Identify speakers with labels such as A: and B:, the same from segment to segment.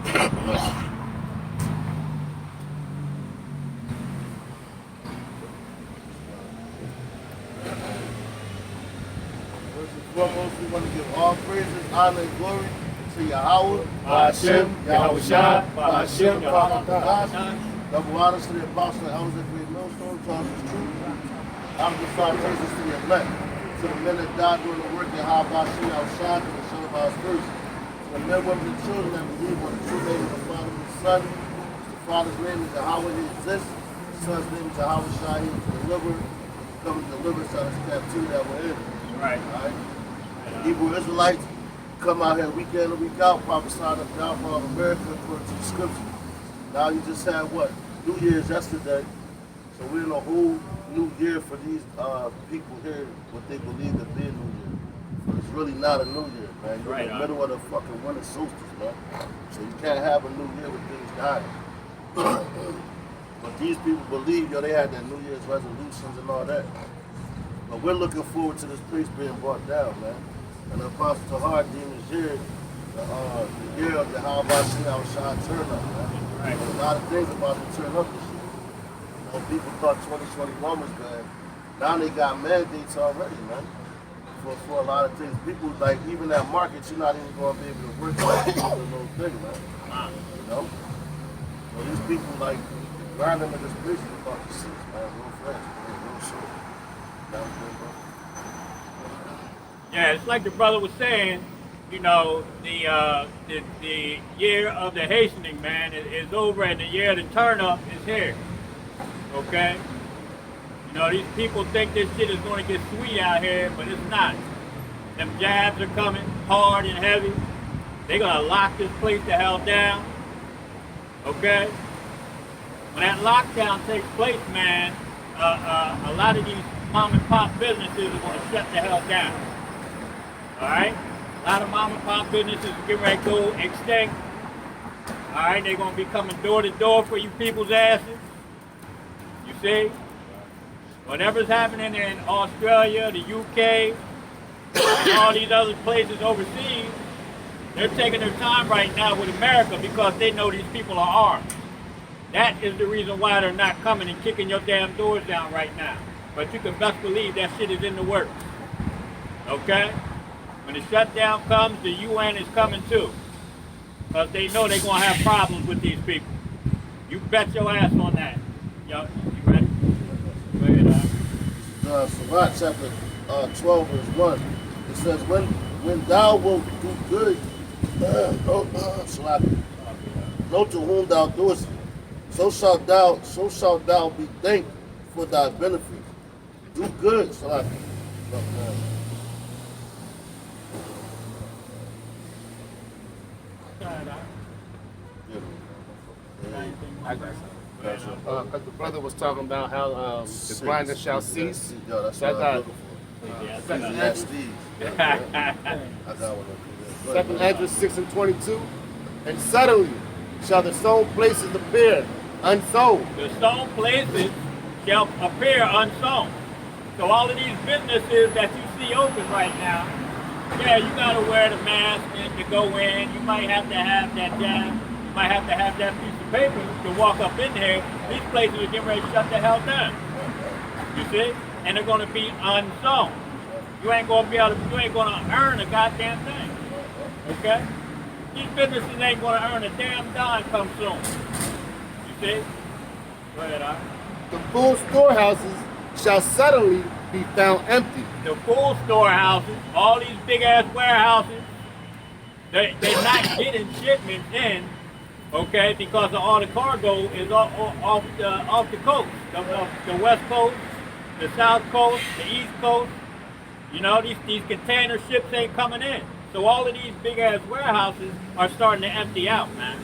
A: First and foremost, we want to give all praises, honor, and glory to Yahweh, Hashem, Yahweh Shai, Hashem, Yahweh. Double honors to the apostle and elders that create millstones, taught us truth. I'm the five praises to the elect, to the men that died doing the work in Hashem, Yahweh Shai, to the son of our first. To the men, women, and children that believe on the true name of the Father and the Son. The Father's name is Yahweh, he exists. The Son's name is Yahweh Shai, he to deliver. Come to deliver us out of this captivity that we're in.
B: Right.
A: All right. Hebrew Israelites come out here week in and week out, prophesying the downfall of America according to the scripture. Now you just had what? New Year's yesterday. So we're in a whole new year for these people here, what they believe to be a new year. But it's really not a new year, man. You're in the middle of the fucking winter solstice, man. So you can't have a new year with things dying. But these people believe, they had their New Year's resolutions and all that. But we're looking forward to this place being brought down, man. And the Apostle Tahar Demon's year, the year of the Hashem Yahweh Shai turn up, man.
B: Right.
A: A lot of things about to turn up this year. People thought 2021 was bad. Now they got mandates already, man. For a lot of things. People, like, even at markets, you're not even going to be able to work like this little thing, man. You know? So these people, like, grind them in this place about the seats, man. Real fast, man. Real short. That was good, bro.
B: Yeah, it's like the brother was saying, the year of the hastening, man, is over, and the year of the turn up is here. Okay? These people think this shit is going to get sweet out here, but it's not. Them jabs are coming hard and heavy. They're going to lock this place the hell down. Okay? When that lockdown takes place, man, a lot of these mom and pop businesses are going to shut the hell down. Alright? A lot of mom and pop businesses are getting ready to go extinct. Alright? They're going to be coming door to door for you people's asses. You see? Whatever's happening in Australia, the UK, and all these other places overseas, they're taking their time right now with America because they know these people are armed. That is the reason why they're not coming and kicking your damn doors down right now. But you can best believe that shit is in the works. Okay? When the shutdown comes, the UN is coming too. Because they know they're going to have problems with these people. You bet your ass on that. Yo, you ready? Go ahead,
A: Sirach chapter 12 verse 1. It says, when thou wilt do good, know to whom thou doest it, so shalt thou be thanked for thy benefits. Do good, Salaki.
C: Because the brother was talking about how the blindness shall cease.
A: That's
C: Second Ezra 6:22. And suddenly shall the sown places appear unsown.
B: The sown places shall appear unsown. So all of these businesses that you see open right now, yeah, you gotta wear the mask to go in. You might have to have that jab. You might have to have that piece of paper to walk up in there. These places are getting ready to shut the hell down. You see? And they're gonna be unsown. You ain't gonna earn a goddamn thing. Okay? These businesses ain't gonna earn a damn dime come soon. You see? Go ahead, Al.
C: The full storehouses shall suddenly be found empty.
B: The full storehouses, all these big ass warehouses, they're not getting shipments in, okay, because of all the cargo is off the coast, the west coast, the south coast, the east coast. These container ships ain't coming in. So all of these big ass warehouses are starting to empty out, man.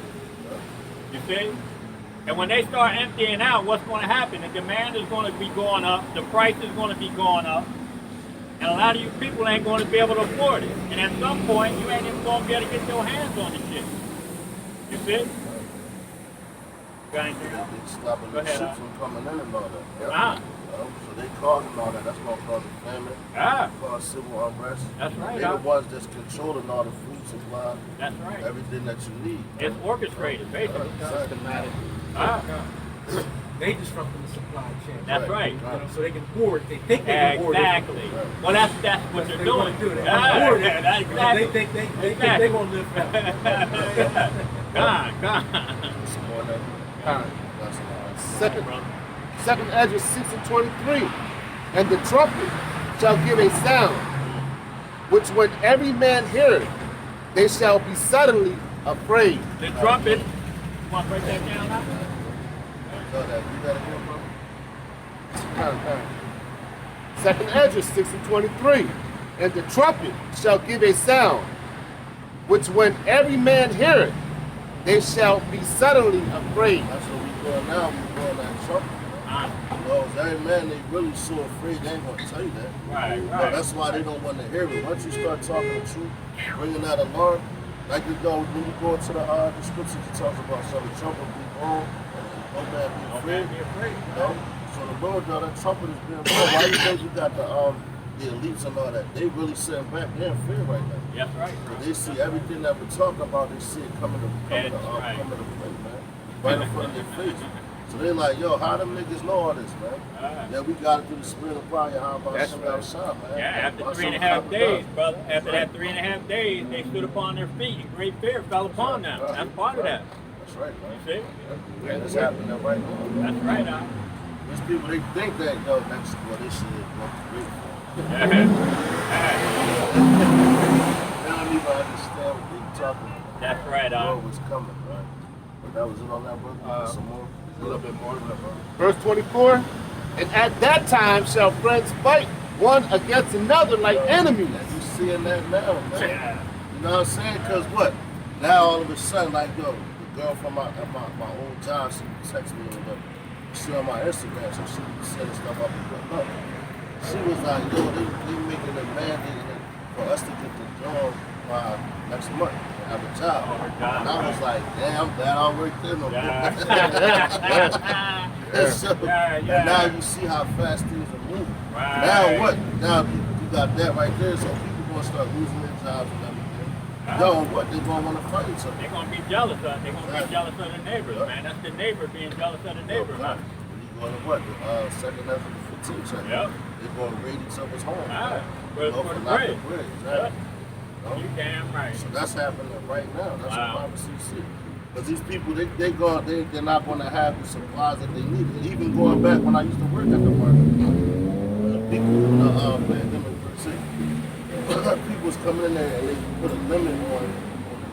B: You see? And when they start emptying out, what's going to happen? The demand is going to be going up, the price is going to be going up, and a lot of you people ain't going to be able to afford it. And at some point, you ain't even going to be able to get your hands on the shit. You see? Go ahead.
A: Stopping the ships from coming in and all that.
B: Ah.
A: So they causing all that. That's gonna cause a famine,
B: Ah,
A: cause civil unrest.
B: that's right.
A: They're the
B: Doc.
A: ones that's controlling all the food supply,
B: That's right.
A: everything that you need.
B: It's orchestrated, basically.
D: Systematic.
B: Ah,
D: They disrupting the supply chain.
B: that's right.
D: You know, so they can hoard. They think they can hoard.
B: Exactly. Well, that's what
D: That's
B: they're
D: what they
B: doing.
D: want to do. They
B: Ah,
D: hoard it.
B: that's
D: Because
B: exactly.
D: they think they're gonna live forever.
B: God.
A: Some more than
C: Alright.
A: that's
C: Second, second Ezra 6 and 23. And the trumpet shall give a sound, which when every man heareth, they shall be suddenly afraid.
B: The trumpet. You want to break that down now?
A: so that you gotta hear from.
C: Second Ezra 6 and 23. And the trumpet shall give a sound, which when every man heareth, they shall be suddenly afraid.
A: That's what we doing now. We doing that trumpet. You know, every man, they really so afraid they ain't gonna tell you that.
B: Right,
A: You know,
B: right.
A: that's why they don't want to hear it. Once you start talking the truth, bringing that alarm, like you go when you go into the scriptures, it talks about so the trumpet be blown and no man be
B: No
A: afraid.
B: man be afraid.
A: You know? So the Lord, though, that trumpet is being blown. Why you think you got the elites and all that? They really sitting back. They're in fear right now.
B: That's right.
A: But they see everything that we talk about. They see it coming to
B: That's right.
A: play, man. Right in front of their face. So they like, yo, how them niggas know all this, man? Yeah, we got it through the spirit of fire. How about
C: That's
A: some
C: right.
A: outside, man?
B: Yeah, after
A: About
B: 3.5
A: something
B: days,
A: done.
B: brother. After that 3.5 days, they stood upon their feet and great fear fell upon them.
A: Right.
B: That's part of that.
A: That's right,
B: You
A: man.
B: see?
A: And it's happening right now.
B: That's right, Doc.
A: These people, they think that, yo, that's what this shit is. What's great for.
B: Yeah.
A: They don't even understand what they're talking about.
B: That's right,
A: The
B: Doc.
A: Lord was coming, right? But that was it on that, brother? Some more?
C: A little bit more. Verse 24. And at that time shall friends fight one against another like enemies.
A: And you seeing that now, man.
B: Yeah.
A: You know what I'm saying? Because what? Now all of a sudden, like, yo, the girl from my old job, she texted me and she on my Instagram, so she was setting stuff up and putting up. She was like, yo, they making a mandate for us to get the job by next month and have a job.
B: Oh, my God.
A: And I was like, damn, I'm glad I don't work there no more.
B: Yeah.
A: So,
B: Yeah, yeah.
A: And now you see how fast things are moving.
B: Right.
A: Now what? Now you got that right there, so people gonna start losing their jobs and everything. Yo, what? They gonna want to fight each other.
B: They're gonna be jealous of. They're gonna be jealous of the neighbors, man. That's the neighbor being jealous of the neighbor, man.
A: You going to what? The second level, the 15 check.
B: Yep.
A: They're gonna raid each other's homes.
B: Ah,
A: You know,
B: for the
A: not
B: bread.
A: bread.
B: Yep.
A: Exactly. You know?
B: You damn right.
A: So that's happening right now. That's
B: Wow.
A: what prophecy see. Because these people, they're not going to have the supplies that they need. And even going back when I used to work at the market, people, pandemic per se, people was coming in there and they put a limit on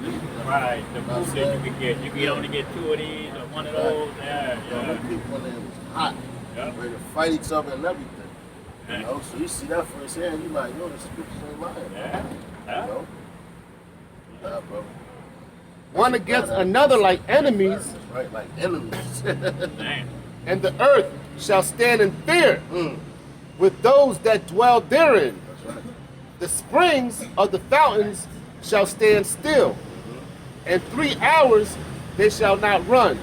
A: the meat.
B: Right, the
A: You know what
B: food
A: I'm
B: that you
A: saying?
B: could get. You could only get 2 of these or 1 of those. Yeah,
A: You know,
B: yeah.
A: when people in there was hot,
B: Yep.
A: ready to fight each other and everything.
B: Yeah.
A: You know, so you see that firsthand, you like, yo, the scriptures ain't lying.
B: Yeah.
A: You
B: Yeah.
A: know? Yeah, bro.
C: One against another like enemies,
A: That's right, like enemies.
B: Man.
C: and the earth shall stand in fear with those that dwell therein.
A: That's right.
C: The springs of the fountains shall stand still, and 3 hours they shall not run.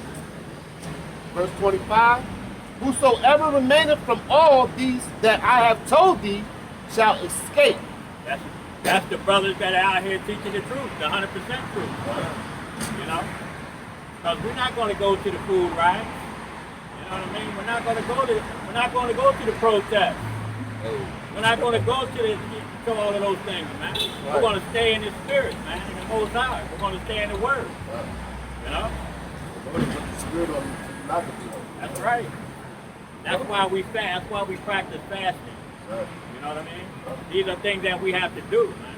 C: Verse 25. Whosoever remaineth from all these that I have told thee shall escape.
B: That's the brothers that are out here teaching the truth, the 100% truth. You know? Because we're not going to go to the food riots. You know what I mean? We're not going to go to the protest. We're not going to go to all of those things, man. We're
A: Right.
B: going to stay in the spirit, man, in the Most High. We're going to stay in the Word.
A: Right.
B: You know?
A: The Lord put the spirit on you not to do it.
B: That's right. That's why we fast. That's why we practice fasting.
A: Right.
B: You know what I mean? These are things that we have to do, man.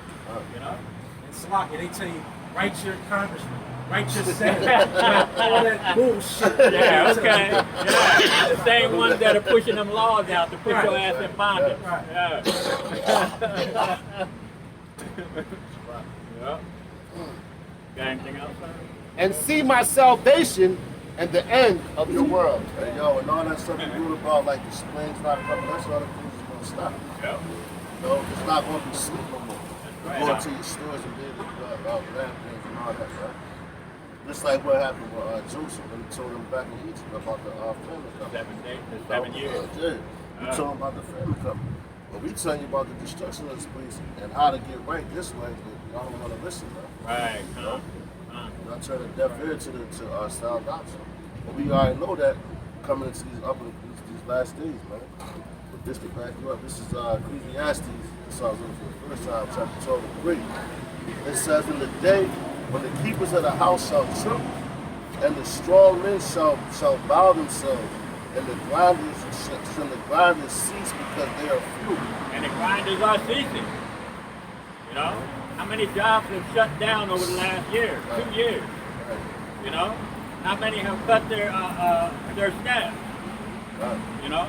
B: You know?
D: And Slocky, they tell you, write your congressman, write your senator, all that bullshit.
B: Yeah, okay. Yeah. The same ones that are pushing them laws out to put your
D: Right.
B: ass in bondage.
D: Right.
B: Yeah. Yeah. Got anything else, sir?
C: And see my salvation and the end of the world.
A: Hey, yo, and all that stuff you do about, like, the springs not coming, that's all the things that's going to stop.
B: Yeah.
A: You know, it's not going to be sleep no more. You
B: right.
A: go into your stores and get grab things and all that, right? Just like what happened with Joseph when he told him back in Egypt about the famine coming.
B: 7 days, 7 years.
A: Yeah. We're talking about the family coming. But we telling you about the destruction of this place and how to get right this way, but y'all don't want to listen, man.
B: Right.
A: You know? Y'all turn a deaf ear to our sound doctrine. But we already know that coming into these last days, man. But this to back you up, this is Ecclesiastes. This I was looking for the first time, chapter 12 and 3. It says, in the day when the keepers of the house shall tremble, and the strong men shall bow themselves, and the grinders cease because they are few.
B: And the grinders are ceasing. You know? How many jobs have shut down over the last year, 2 years?
A: Right.
B: You know? How many have cut their staff?
A: Right.
B: You know?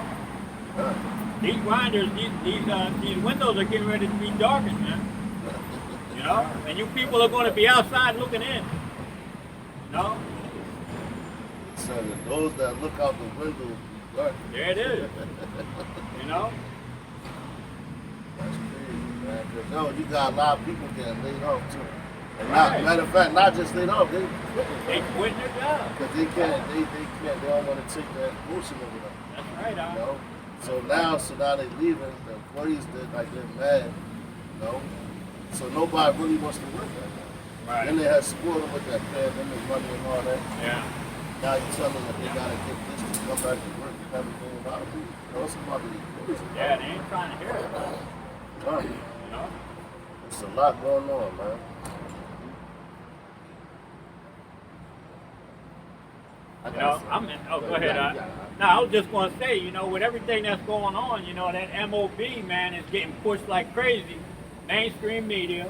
A: Right.
B: These grinders, these windows are getting ready to be darkened, man. You know? And you people are going to be outside looking in. You know?
A: So that those that look out the window will be dark.
B: There it is. You know?
A: That's crazy, man. 'Cause, no, you got a lot of people getting laid off too. And
B: Right.
A: matter of fact, not just laid off, they
B: They quit their job.
A: because they don't want to take that bullshit over them.
B: That's right,
A: You
B: Al.
A: know? So now they leaving, the employees they're mad, you know. So nobody really wants to work that now.
B: Right.
A: Then they had spoiled them with that pandemic money and all that.
B: Yeah.
A: Now you tell them that they gotta get this to come back to work and everything about it. You know, it's about the employees.
B: Yeah, they ain't trying to hear it.
A: Right.
B: You know?
A: It's a lot going on, man.
B: You know, go ahead. No, I was just going to say, you know, with everything that's going on, you know, that MOB, man, is getting pushed like crazy. Mainstream media.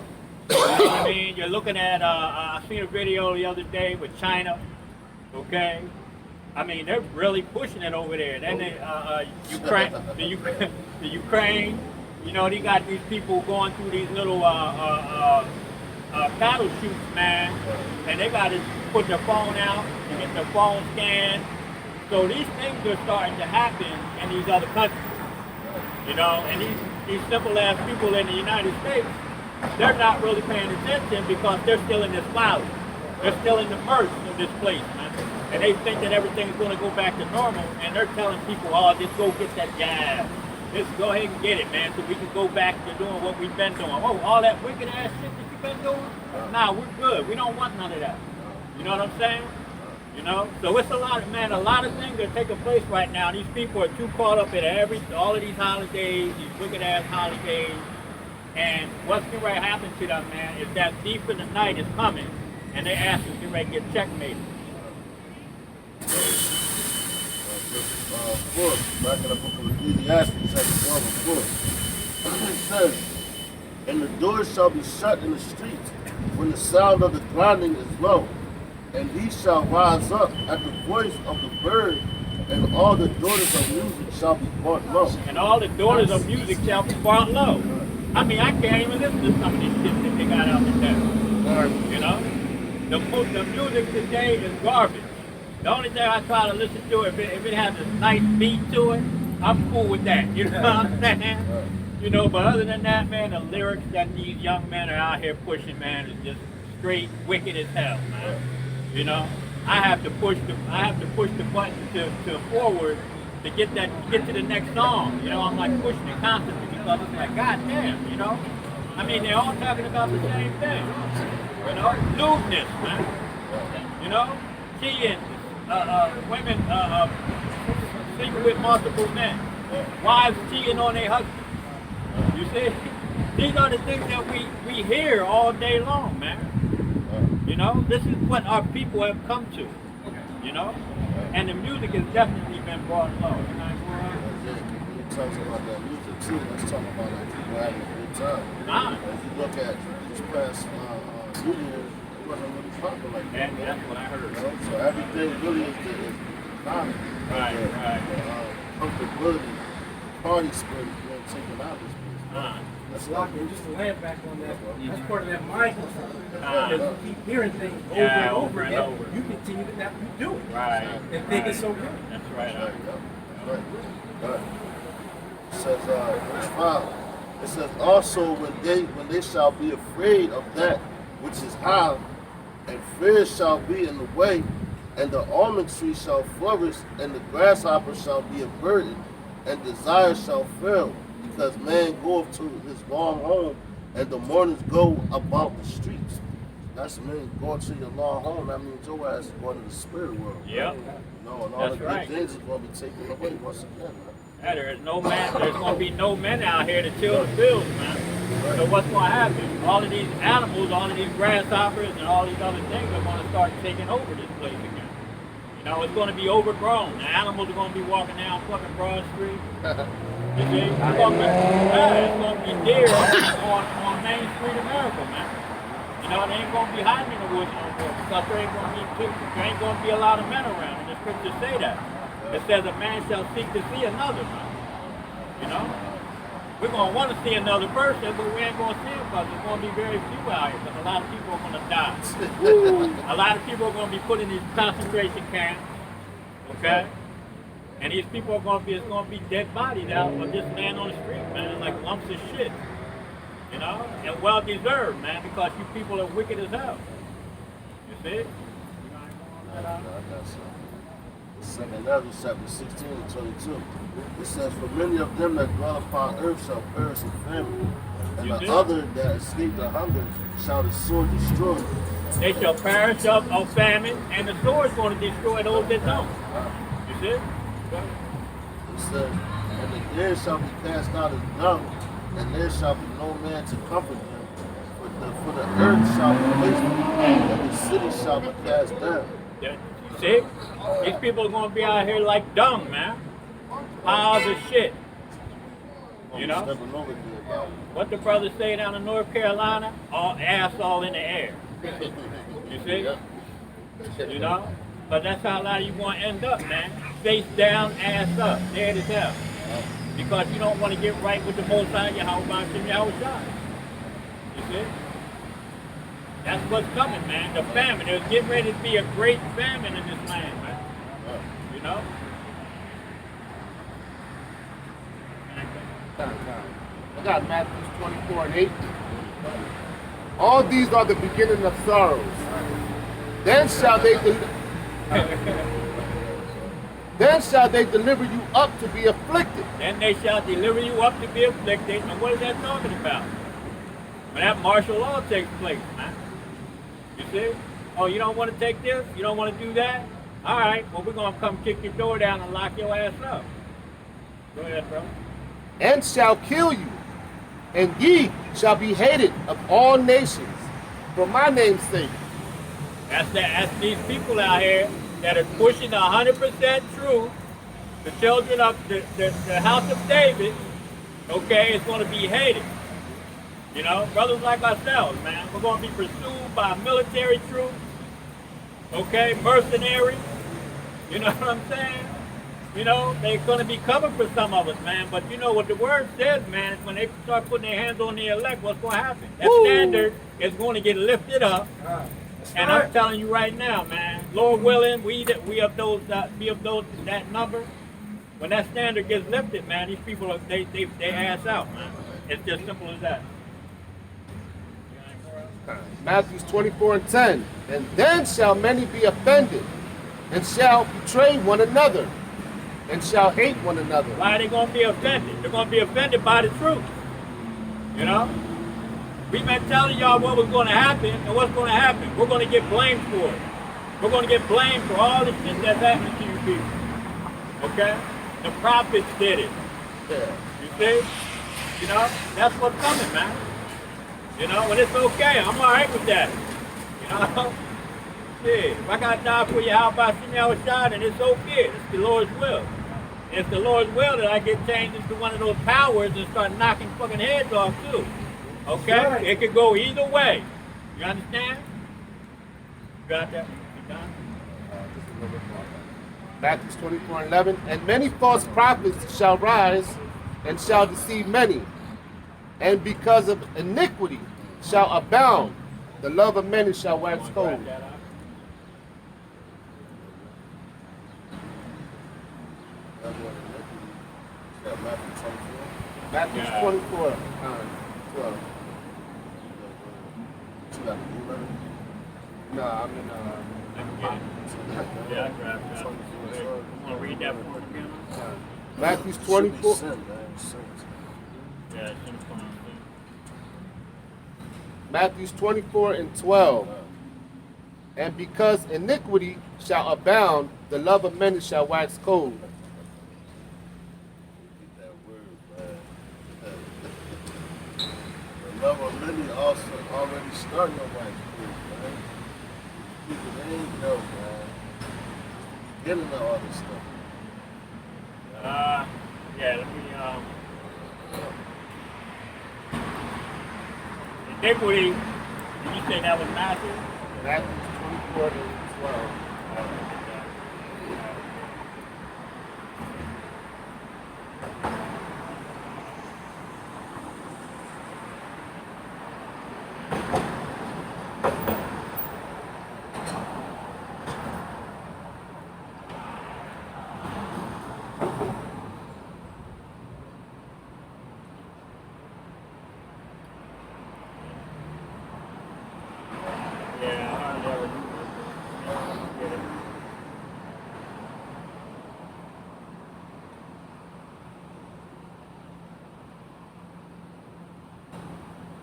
B: You know what I mean? You're looking at, I seen a video the other day with China, okay? I mean, they're really pushing it over there. Then Ukraine, the Ukraine, you know, they got these people going through these little paddle shoots, man, and they got to put their phone out and get their phone scanned. So these things are starting to happen in these other countries, you know, and these simple ass people in the United States, they're not really paying attention because they're still in this cloud. They're still in the merge of this place, man. And they think that everything's going to go back to normal, and they're telling people, oh, just go get that jab. Just go ahead and get it, man, so we can go back to doing what we've been doing. Oh, all that wicked ass shit that you've been doing? Nah, we're good. We don't want none of that. You know what I'm saying? You know? So it's a lot of things are taking place right now. These people are too caught up in all of these holidays, these wicked ass holidays. And what's going to happen to them, man, is that thief in the night is coming, and they ask us to get checkmated.
A: Back in the book of Ecclesiastes, chapter 12 and 4. It says, and the doors shall be shut in the streets when the sound of the grinding is low, and he shall rise up at the voice of the bird, and all the daughters of music shall be brought low.
B: And all the daughters of music shall be brought low. I mean, I can't even listen to some of these shit that they got out there. You know? The music today is garbage. The only thing I try to listen to, if it has a nice beat to it, I'm cool with that. You know what I'm saying? You know, but other than that, man, the lyrics that these young men are out here pushing, man, is just straight wicked as hell, man. You know? I have to push the button to forward to get to the next song. You know, I'm like pushing it constantly because it's like, god damn, you know? I mean, they're all talking about the same thing. You know? Lewdness, man. You know? Cheating. Women sleeping with multiple men. Wives cheating on their husbands. You see? These are the things that we hear all day long, man. You know? This is what our people have come to. You know? And the music has definitely been brought low.
A: When you talk about that music too, let's talk about like people having a good time. As you look at this past New Year's, it wasn't really popular like that.
B: That's what I heard.
A: You know? So everything really is economic.
B: Right.
A: Comfortability, party spirit is being taken out of this place. That's
D: Lock
A: like
D: in, just to land back on that, that's part of that mind control.
B: Uh-huh.
D: Because you keep hearing things over
B: Yeah,
D: and over
B: over and
D: again,
B: over.
D: you continue to not do it.
B: Right.
D: And think it's so good.
B: That's right.
A: Right. It says, verse 5. It says, also when they shall be afraid of that which is high, and fear shall be in the way, and the almond tree shall flourish, and the grasshopper shall be a burden, and desire shall fail, because man goeth to his long home, and the mourners go about the streets. That's mean going to your long home. That means your ass is going to the spirit world.
B: Yep.
A: You know, and all
B: That's
A: the
B: right.
A: good things is going to be taken away once again, man.
B: Yeah, there's going to be no men out here to till the fields, man. So what's going to happen? All of these animals, all of these grasshoppers, and all these other things are going to start taking over this place again. You know, it's going to be overgrown. The animals are going to be walking down fucking Broad Street. You see? It's going to be deer on Main Street America, man. You know, they ain't going to be hiding in the woods no more because there ain't going to be people. There ain't going to be a lot of men around. And the scriptures say that. It says a man shall seek to see another man. You know? We're going to want to see another person, but we ain't going to see him because there's going to be very few out here because a lot of people are going to die. A lot of people are going to be put in these concentration camps. Okay? And these people are going to be, it's going to be dead bodies out of this man on the street, man, like lumps of shit. You know? And well deserved, man, because you people are wicked as hell. You see?
A: I got some. Second Ezra, chapter 16 and 22. It says, for many of them that dwell upon earth shall perish in famine, and
B: You
A: the
B: did.
A: other that escape the hunger shall the sword destroy.
B: They shall perish of famine, and the sword's going to destroy those that don't. You see?
A: It says, and the dead shall be cast out as dung, and there shall be no man to comfort them. For the earth shall be wasted, and the city shall be cast down.
B: Yeah. You see? These people are going to be out here like dung, man. Piles of shit. You know?
A: Stepping over here about it.
B: What the brothers say down in North Carolina? All ass all in the air. You see? You know? But that's how a lot of you want to end up, man. Face down, ass up. Dead as hell. Because you don't want to get right with the Most High, Yahweh Shem Yahushua. You see? That's what's coming, man. The famine. There's getting ready to be a great famine in this land, man. You know?
C: I got Matthew 24 and 8. All these are the beginning of sorrows. Then shall they deliver you up to be afflicted.
B: Then they shall deliver you up to be afflicted. And what is that talking about? When that martial law takes place, man. You see? Oh, you don't want to take this? You don't want to do that? All right, well, we're going to come kick your door down and lock your ass up. Go ahead, bro.
C: And shall kill you. And ye shall be hated of all nations for my name's sake.
B: That's these people out here that are pushing 100% truth. The children of the house of David, okay, is going to be hated. You know, brothers like ourselves, man. We're going to be pursued by military troops, okay, mercenaries. You know what I'm saying? You know, they're going to be coming for some of us, man. But you know what the word says, man, is when they start putting their hands on the elect, what's going to happen? That standard is going to get lifted up. And I'm telling you right now, man, Lord willing, we of those that number. When that standard gets lifted, man, these people they ass out, man. It's just simple as that.
C: Matthew 24 and 10. And then shall many be offended, and shall betray one another, and shall hate one another.
B: Why are they going to be offended? They're going to be offended by the truth. You know? We've been telling y'all what was going to happen, and what's going to happen. We're going to get blamed for it. We're going to get blamed for all the shit that's happening to you people. Okay? The prophets did it.
C: Yeah.
B: You see? You know? That's what's coming, man. You know? When it's okay, I'm all right with that. You know? Yeah. If I got to die for you, how about sitting out a shot, and it's okay. It's the Lord's will. It's the Lord's will that I get changed into one of those powers and start knocking fucking heads off, too. Okay?
D: Right.
B: It could go either way. You understand? You got that? You done?
C: Matthew 24 and 11. And many false prophets shall rise, and shall deceive many. And because of iniquity shall abound, the love of many shall wax cold.
B: Wrap that up.
A: Matthew 24.
C: Matthew 24. 12.
A: You got the blue letter?
C: No, I'm in
B: Yeah, I grabbed that. You want to read that for us again?
C: Matthew
A: Should be
C: 24.
A: sin, man. Sin.
B: Yeah, it's in front of me.
C: Matthew 24 and 12. And because iniquity shall abound, the love of many shall wax cold.
A: Get that word, man. The love of many also already starting to wax cold, man. People, they ain't know, man. Beginning of all this stuff.
B: Yeah, let me, iniquity, did you say that was Matthew?
C: Matthew 24 and 12.
B: Yeah, I hardly ever do get it.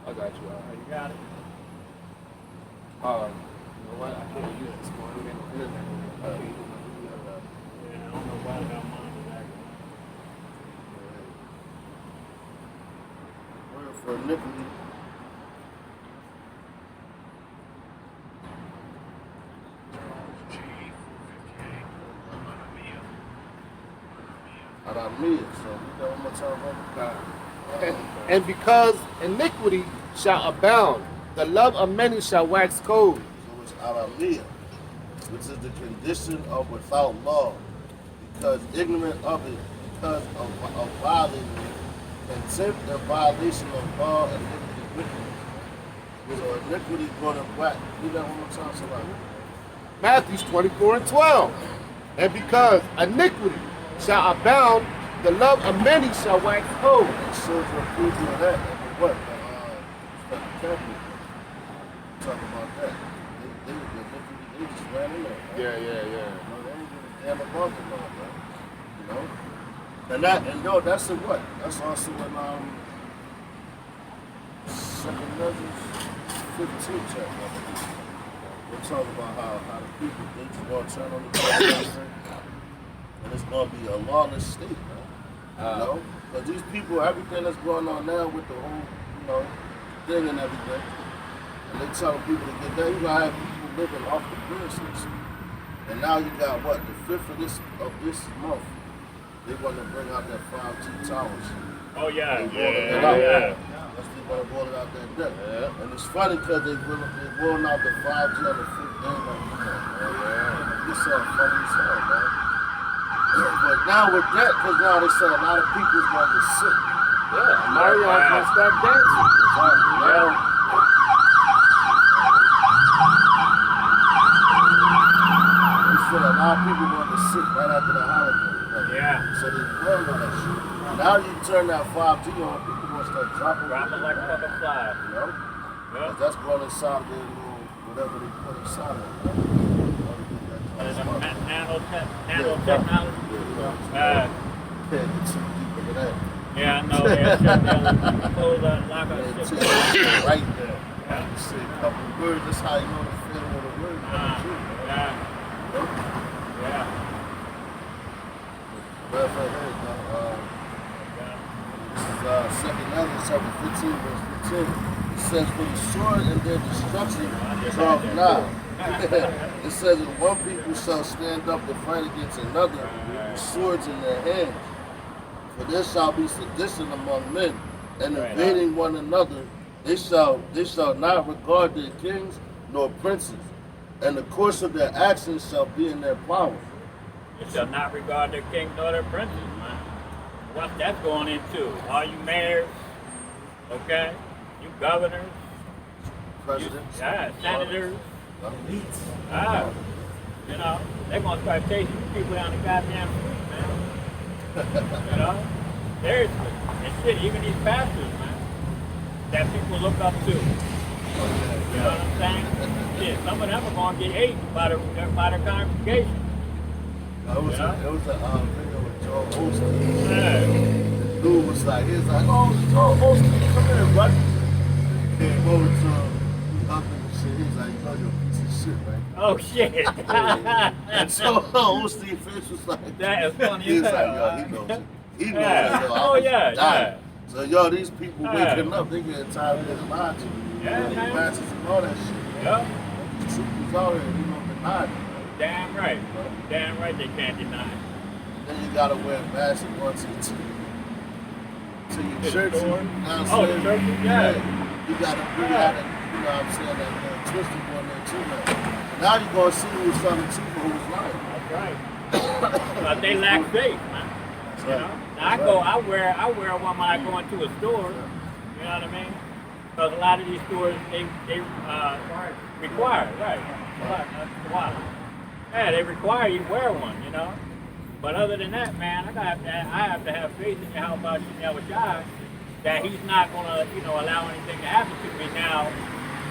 C: I got you.
B: You got it?
C: You know what? I can't use this one. I'm getting internet.
B: Yeah, I don't know why I got mine back.
A: Word for iniquity. Aramia. So we got one more time, brother.
C: And because iniquity shall abound, the love of many shall wax cold.
A: So it's aramia, which is the condition of without law, because ignorant of it, because of violating it, contempt and violation of law and iniquity wickedness. So iniquity going to wax. We got one more time, somebody.
C: Matthew 24 and 12. And because iniquity shall abound, the love of many shall wax cold.
A: And shows what proof of that. And what? The Catholic. Talk about that. They just ran in there. Man.
C: Yeah.
A: You know, they ain't give a damn about the law, man. You know? And no, that's in what? That's also in 2 Measures 15 chapter, I believe. We're talking about how the people, they just gonna turn on the government and it's gonna be a lawless state, man. You know? Because these people, everything that's going on now with the whole, you know, thing and everything, and they telling people to get that, you gonna have people living off the grid system. And now you got what, the 5th of this month, they want to bring out that 5G towers.
B: Oh, yeah.
A: They rolling it out. That's they want to roll it out that day.
C: Yeah.
A: And it's funny because they rolling out the 5G on the 5th day. Like, come on, man. This all funny as hell, man. But now with that, because now they say a lot of people is going to get sick.
C: Yeah, Mario gonna start dancing.
A: Exactly. Now, they said a lot of people going to get sick right after the holiday. Like,
B: Yeah.
A: so they learn all that shit. Now you turn that 5G on, people going to start dropping.
B: Dropping like a fucking fly.
A: You know?
B: Yeah.
A: 'Cause that's going inside their little, whatever they put inside of it.
B: Nanotechnology.
A: Yeah, get too deep into that.
B: Yeah, I know. Yeah, close that lock
A: And
B: up.
A: take it right there.
B: Yeah.
A: You say a couple of words, that's how you know the feeling of the word.
B: Yeah. Yeah.
A: Matter of fact, this is 2 Ezra chapter 15, verse 15. It says, for the sword and their destruction draweth nigh. It says, if one people shall stand up to fight against another with swords in their hands, for there shall be sedition among men, and invading one another, they shall not regard their kings nor princes, and the course of their actions shall be in their power.
B: They shall not regard their king nor their princes, man. What that's going into? All you mayors, okay? You governors,
A: Presidents.
B: senators,
D: Elites.
B: you know, they're gonna start chasing people down the goddamn street, man. You know? Seriously. And shit, even these pastors, man, that people look up to. You know what I'm saying? Shit, some of them are gonna get ate by their congregation.
A: It was a video with Joel Osteen.
B: Yeah.
A: The dude was like, he was like, oh, Joel Osteen, come here, buddy. Came over to him, hugged him and shit. He was like, oh, you're a piece of shit, right?
B: Oh shit.
A: And so Osteen face was like,
B: That is funny
A: he was
B: as
A: like,
B: hell,
A: yo,
B: huh?
A: he knows it. He knows
B: Yeah.
A: it, yo.
B: Oh, yeah,
A: dying. So, yo, these people
B: Yeah.
A: waking up, they getting tired of getting lied to.
B: Yeah,
A: These
B: man.
A: matches and all that shit.
B: Yup.
A: These troopers out here, you know, denied it.
B: Damn right. Damn right they can't deny it.
A: Then you gotta wear a mask and go to your
B: To
A: church.
B: the store?
A: You know what I'm
B: Oh, the
A: saying?
B: church, yeah.
A: You gotta really
B: Yeah.
A: have that, you know what I'm saying, that twisted one there too, man. Now you're gonna see who's telling the truth and who's lying.
B: That's right. But they lack faith, man.
A: That's
B: You
A: right.
B: know? Now I wear one when I go into a store. You know what I mean? Because a lot of these stores they require, right? Why? Yeah, they require you to wear one, you know. But other than that, man, I have to have faith in Yahweh Shai that he's not gonna, you know, allow anything to happen to me. Now,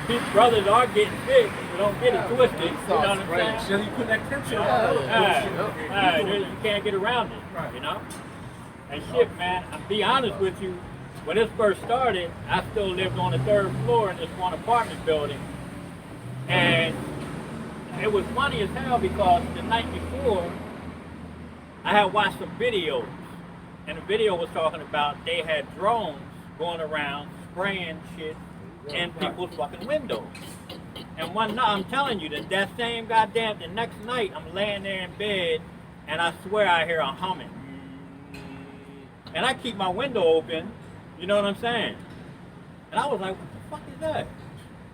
B: his brothers are getting sick, so don't get it twisted. You know what I'm saying?
D: So you put that tension
B: Yeah, you can't get around it,
D: Right.
B: you know? And shit, man, I'll be honest with you, when this first started, I still lived on the 3rd floor in this one apartment building. And it was funny as hell because the night before, I had watched some videos. And the video was talking about they had drones going around spraying shit in people's fucking windows. And one night, I'm telling you, that same goddamn, the next night, I'm laying there in bed, and I swear I hear a humming. And I keep my window open, you know what I'm saying? And I was like, what the fuck is that?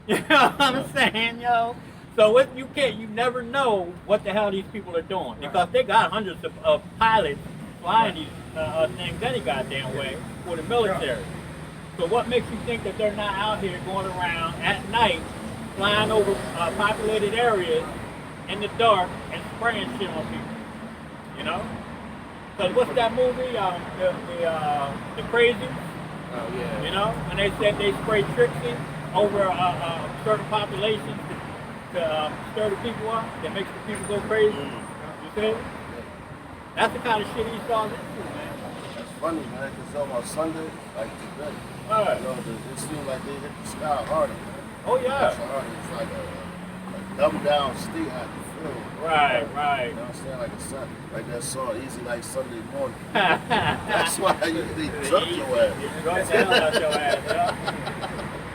B: You know what I'm saying, yo? So you never know what the hell these people are doing. Because they got hundreds of pilots flying these things any goddamn way for the military. So what makes you think that they're not out here going around at night, flying over populated areas in the dark and spraying shit on people? You know? Because what's that movie? The Crazy?
C: Oh yeah.
B: You know? When they said they sprayed Trixie over certain populations to stir the people up, that makes the people go crazy. You see? That's the kind of shit he saw into, man.
A: That's funny, man, because on Sunday, like today,
B: Alright.
A: you know, it seemed like they hit the sky harder, man.
B: Oh
A: That's
B: yeah.
A: harder. It's like a dumb down state I can feel.
B: Right,
A: You know
B: right.
A: what I'm saying? Like a sun, like that song, Easy Like Sunday Morning. That's why they took your ass.
B: You drunk the hell out your ass, yeah.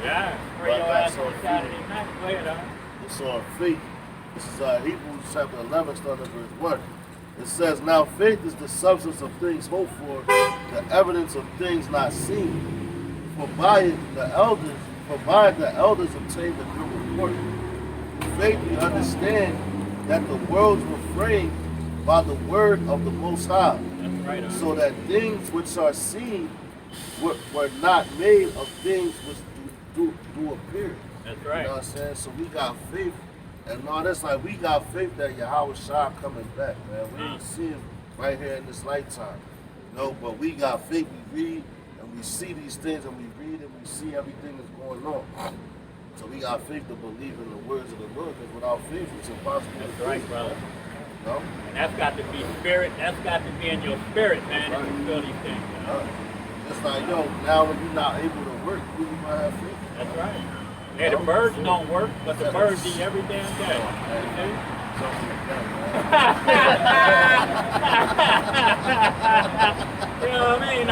B: Yeah. Spray your ass on Saturday night. Go ahead, huh?
A: It's on faith. This is Hebrews chapter 11, starting at verse 1. It says, now faith is the substance of things hoped for, the evidence of things not seen. For by it the elders obtained a good report. Through faith we understand that the worlds were framed by the word of the Most High,
B: That's right, huh?
A: so that things which are seen were not made of things which do appear.
B: That's
A: You know
B: right.
A: what I'm saying? So we got faith, and all that's like we got faith that Yahweh Shai coming back, man. We didn't see him right here in this lifetime. You know, but we got faith, we read and we see these things and we read and we see everything that's going on. So we got faith to believe in the words of the Lord, because without faith it's impossible to
B: That's
A: do.
B: right, brother.
A: You know?
B: And that's got to be spirit. That's got to be in your spirit, man,
A: That's
B: if you feel these things. You know?
A: It's like, yo, now when you're not able to work, you might have faith.
B: That's right. Yeah, the birds don't work, but the birds eat every damn day. You see?
A: Something like that, man.
B: You know what I mean?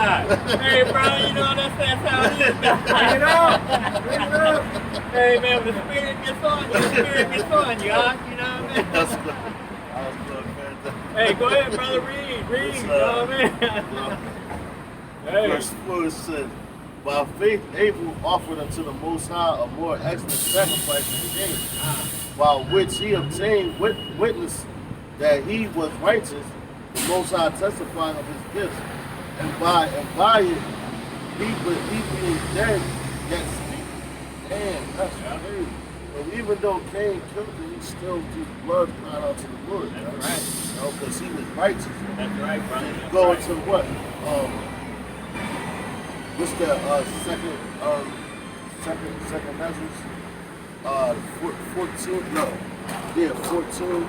B: Hey, bro, you know that's how it is.
D: Bring it up. Bring it up.
B: Hey, man, when the spirit gets on you, the spirit gets on you, huh? You know what I mean?
A: That's good. I was good, man.
B: Hey, go ahead, brother, read, you know what I mean? Hey.
A: Verse 4 says, by faith Abel offered unto the Most High a more excellent sacrifice than Cain, while which he obtained witness that he was righteous, the Most High testifying of his gifts, and by it he being dead yet speaking. Damn, that's crazy. But even though Cain killed him, he still his blood cried out to the Lord.
B: That's right.
A: You know, because he was righteous.
B: That's right, brother.
A: And
B: That's
A: go
B: right.
A: into what? What's that? Second measures? 14. No, yeah, 14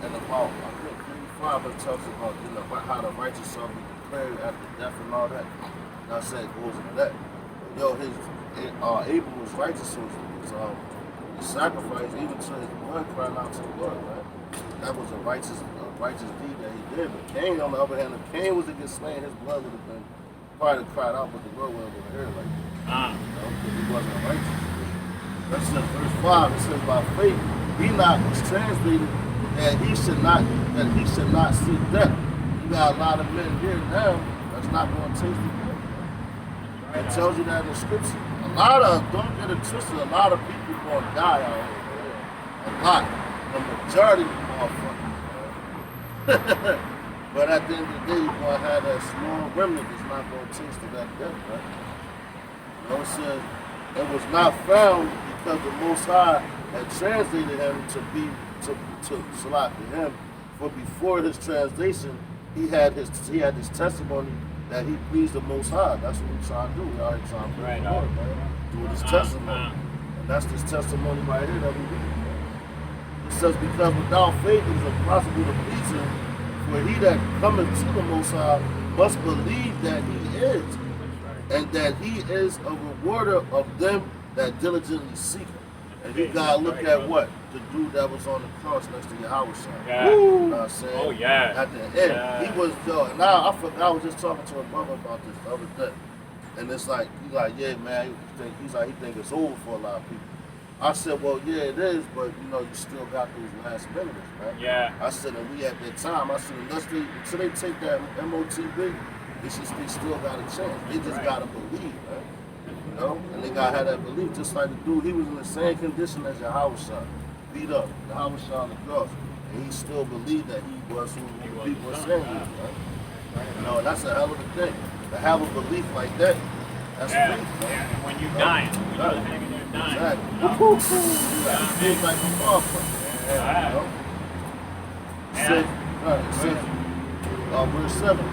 A: and about I think 5, it talks about, you know, how the righteous shall be declared after death and all that. And I said it goes into that. But, yo, Abel was righteous, so he sacrificed even to his blood, crying out to the Lord, man. That was a righteous deed that he did. But Cain, on the other hand, if Cain was to get slain, his blood would have been probably cried out, but the Lord would have heard like that. You know, because he wasn't righteous. That's in verse 5. It says, by faith, Enoch was translated that he should not see death. You got a lot of men here now that's not going to taste the death. It tells you that in the scripture. Don't get it twisted, a lot of people going to die out here. A lot. The majority of motherfuckers. But at the end of the day, you're going to have that small remnant that's not going to taste of that death, right? You know, it says, it was not found because the Most High had translated him to select him. For before his translation, he had his testimony that he pleased the Most High. That's what we're trying to do. We're already trying to do
B: Right,
A: Lord, man. Do this testimony. And that's this testimony right here that we read. It says, because without faith it is impossible to please him, for he that cometh to the Most High must believe that he is, and that he is a rewarder of them that diligently seek him. And you gotta look at what? The dude that was on the cross next to Yahweh.
B: Yeah.
A: You know what I'm saying?
B: Oh, yeah.
A: At the end,
B: Yeah.
A: he was, now I forgot, I was just talking to a brother about this the other day. And it's like, he's like, yeah, man, he think it's over for a lot of people. I said, well, yeah, it is, but you know, you still got those last minutes, man.
B: Yeah.
A: I said, and we at that time, I said, until they take that MOTB, they still got a chance. They just gotta believe, man. You know, and they gotta have that belief. Just like the dude, he was in the same condition as Yahweh, beat up, Yahweh on the cross, and he still believed that he was who people were saying he was, right? You know, that's a hell of a thing. To have a belief like that, that's faith, man.
B: Yeah. When you're dying, when you're hanging there dying.
A: Exactly.
B: You know?
A: Faith like a motherfucker.
B: Yeah.
A: You know? It says, verse 7.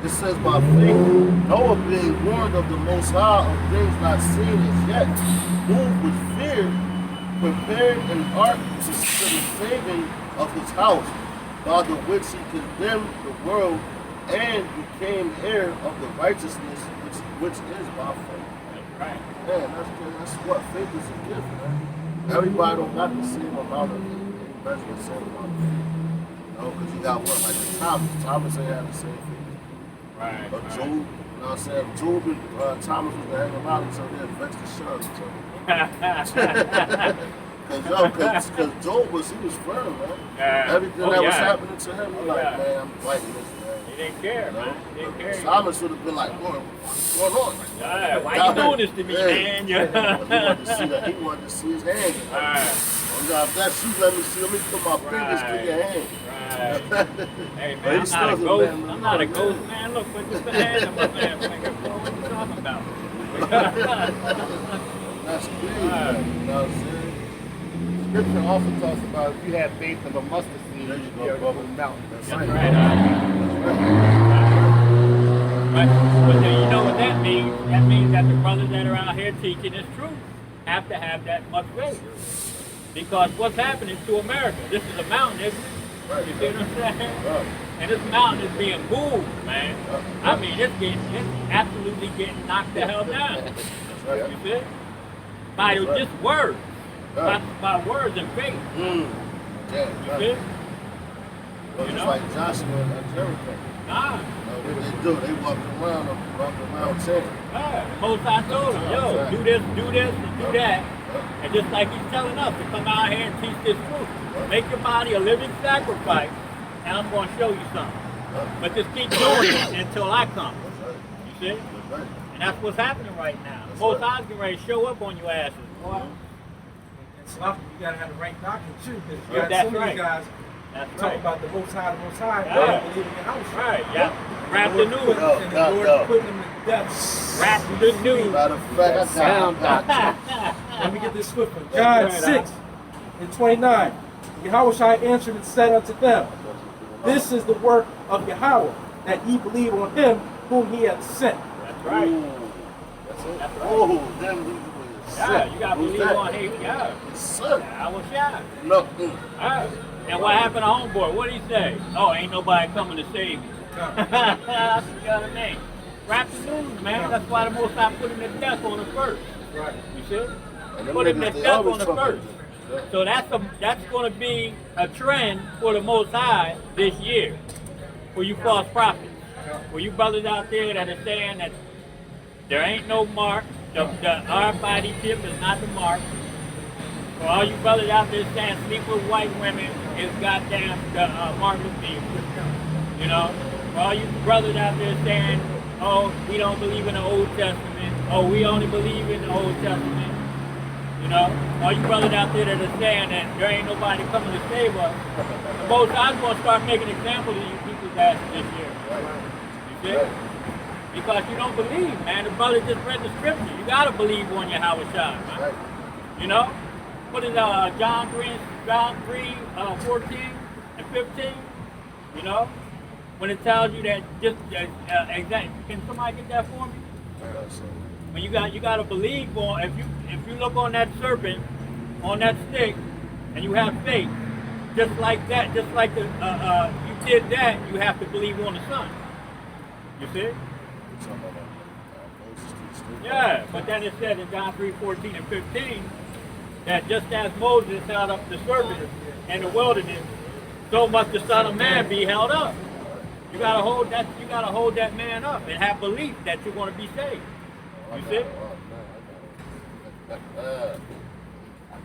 A: It says, by faith, Noah being warned of the Most High of things not seen as yet, moved with fear, prepared an ark to the saving of his house, by the which he condemned the world and became heir of the righteousness which is by faith.
B: Right.
A: Man, that's what faith is a gift, man. Everybody don't got the same amount of measure the same amount of faith. You know, because you got what, like Thomas ain't had the same faith.
B: Right.
A: Or Job, you know what I'm saying? Job and Thomas was the hang around each other and vexed the shit out of each other. Because Job was firm, man. Everything that was happening to him, he like, man, I'm fighting this, man.
B: He didn't care,
A: You know?
B: man. He didn't care.
A: Thomas would have been like, Lord, what's going on?
B: Yeah, why you doing this to me, man?
A: He wanted to see that. He wanted to see his hands. Oh, God, if that's you, let me put my fingers through your hand.
B: Right. Hey, man, I'm not a ghost. I'm not a ghost, man. Look, put your hand in my man. What are you talking about?
A: That's crazy, man. You know what I'm saying?
C: Scripture also talks about if you have faith of a mustard seed,
A: There you go,
C: you're a
A: brother.
C: mountain.
A: That's
B: That's
A: right.
B: But you know what that means? That means that the brothers that are out here teaching this truth have to have that much faith. Because what's happening to America? This is a mountain, isn't it?
A: Right.
B: You see what I'm saying?
A: Right.
B: And this mountain is being moved, man. I mean, it's absolutely getting knocked the hell down.
A: That's right.
B: You see? By
A: Right.
B: just words.
A: Right.
B: By words and faith.
A: Yeah,
B: You
A: right.
B: see?
A: Well,
B: You
A: just
B: know?
A: like Joshua and Jericho.
B: Nah.
A: You know, what they do, they walked around chanting.
B: Yeah. The Most High told him, yo, do this, and do that. And just like he's telling us to come out here and teach this truth. Make your body a living sacrifice, and I'm going to show you something. But just keep doing it until I come.
A: That's right.
B: You see?
A: That's right.
B: And that's what's happening right now.
A: That's
B: Most
A: right.
B: High's getting ready to show up on your asses. Boy.
D: And Sloppy, you gotta have the right doctrine too, because you got
B: That's
D: some of
B: right.
D: these guys
B: That's
D: talk
B: right.
D: about the Most High,
B: Yeah.
D: don't believe in your house.
B: Right, yeah. Rap the news.
D: And the Lord
A: Yo.
D: putting them to death.
B: Rap the news.
A: Matter of fact, I
C: Sound
A: got
D: Let me get this swift one. John 6 and 29. Yahweh answered and said unto them, this is the work of Yahweh, that ye believe on him whom he hath sent.
B: That's right.
A: That's it.
B: That's right.
A: Oh, then we
B: Yeah, you got to
A: Who's
B: believe
A: that?
B: on him. Yeah.
A: His son.
B: I was shot.
A: No.
B: Yeah. And what happened to homeboy? What did he say? Oh, ain't nobody coming to save me. That's what I mean. Rap the news, man. That's why the Most High put him to death on the first.
D: Right.
B: You see?
A: And them
B: Put him to
A: niggas, they
B: death
A: always
B: on the
A: talking
B: first.
A: Yeah.
B: So that's going to be a trend for the Most High this year, for you false prophets, for you brothers out there that are saying that there ain't no mark, the RFID chip is not the mark. For all you brothers out there saying sleep with white women is goddamn the mark of the beast. You know, for all you brothers out there saying, oh, we don't believe in the Old Testament, oh, we only believe in the Old Testament. You know, all you brothers out there that are saying that there ain't nobody coming to save us, the Most High's going to start making examples of you people's asses this year. You see? Because you don't believe, man. The brother just read the scripture. You got to believe on your Howard Shah, man.
A: Right.
B: You know? What is John 3, 14 and 15? You know? When it tells you that just exactly. Can somebody get that for me?
A: Yeah, so,
B: When you got to believe on if you look on that serpent, on that stick, and you have faith, just like that, just like the you did that, you have to believe on the Son. You see?
A: we're talking about Moses to the street.
B: Yeah, but then it said in John 3:14 and 15 that just as Moses held up the serpent in the wilderness, so must the Son of Man be held up. You gotta hold that. You gotta hold that man up and have belief that you're going to be saved. You see?
A: I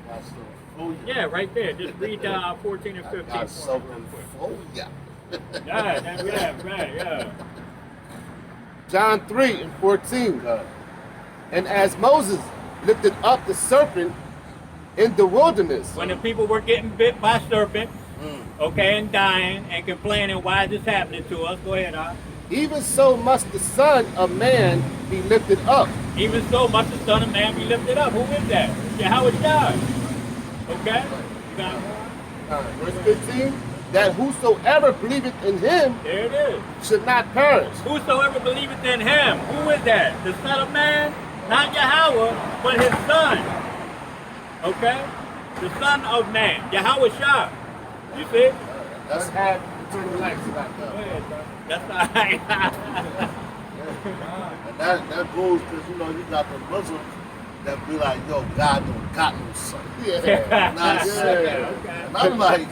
A: got something for you.
B: Yeah, right there. Just read 14 and 15.
A: I got something for you.
B: Yeah, right, yeah.
C: John 3 and 14.
A: God.
C: And as Moses lifted up the serpent in the wilderness,
B: When the people were getting bit by serpents, okay, and dying and complaining, why is this happening to us? Go ahead,
C: even so must the Son of Man be lifted up,
B: Even so must the Son of Man be lifted up. Who is that? Yahweh Shai. Okay? You got it?
C: verse 15, that whosoever believeth in him
B: There it is.
C: should not perish.
B: Whosoever believeth in him. Who is that? The Son of Man? Not Yahweh, but his Son. Okay? The Son of Man. Yahweh Shai. You see?
C: Let's have eternal life back
B: Go
C: up.
B: ahead, bro. That's all right.
A: And that goes because, you know, you got the Muslims that be like, yo, God don't got no son.
C: Yeah.
A: Not saying.
B: Okay.
A: And I'm like,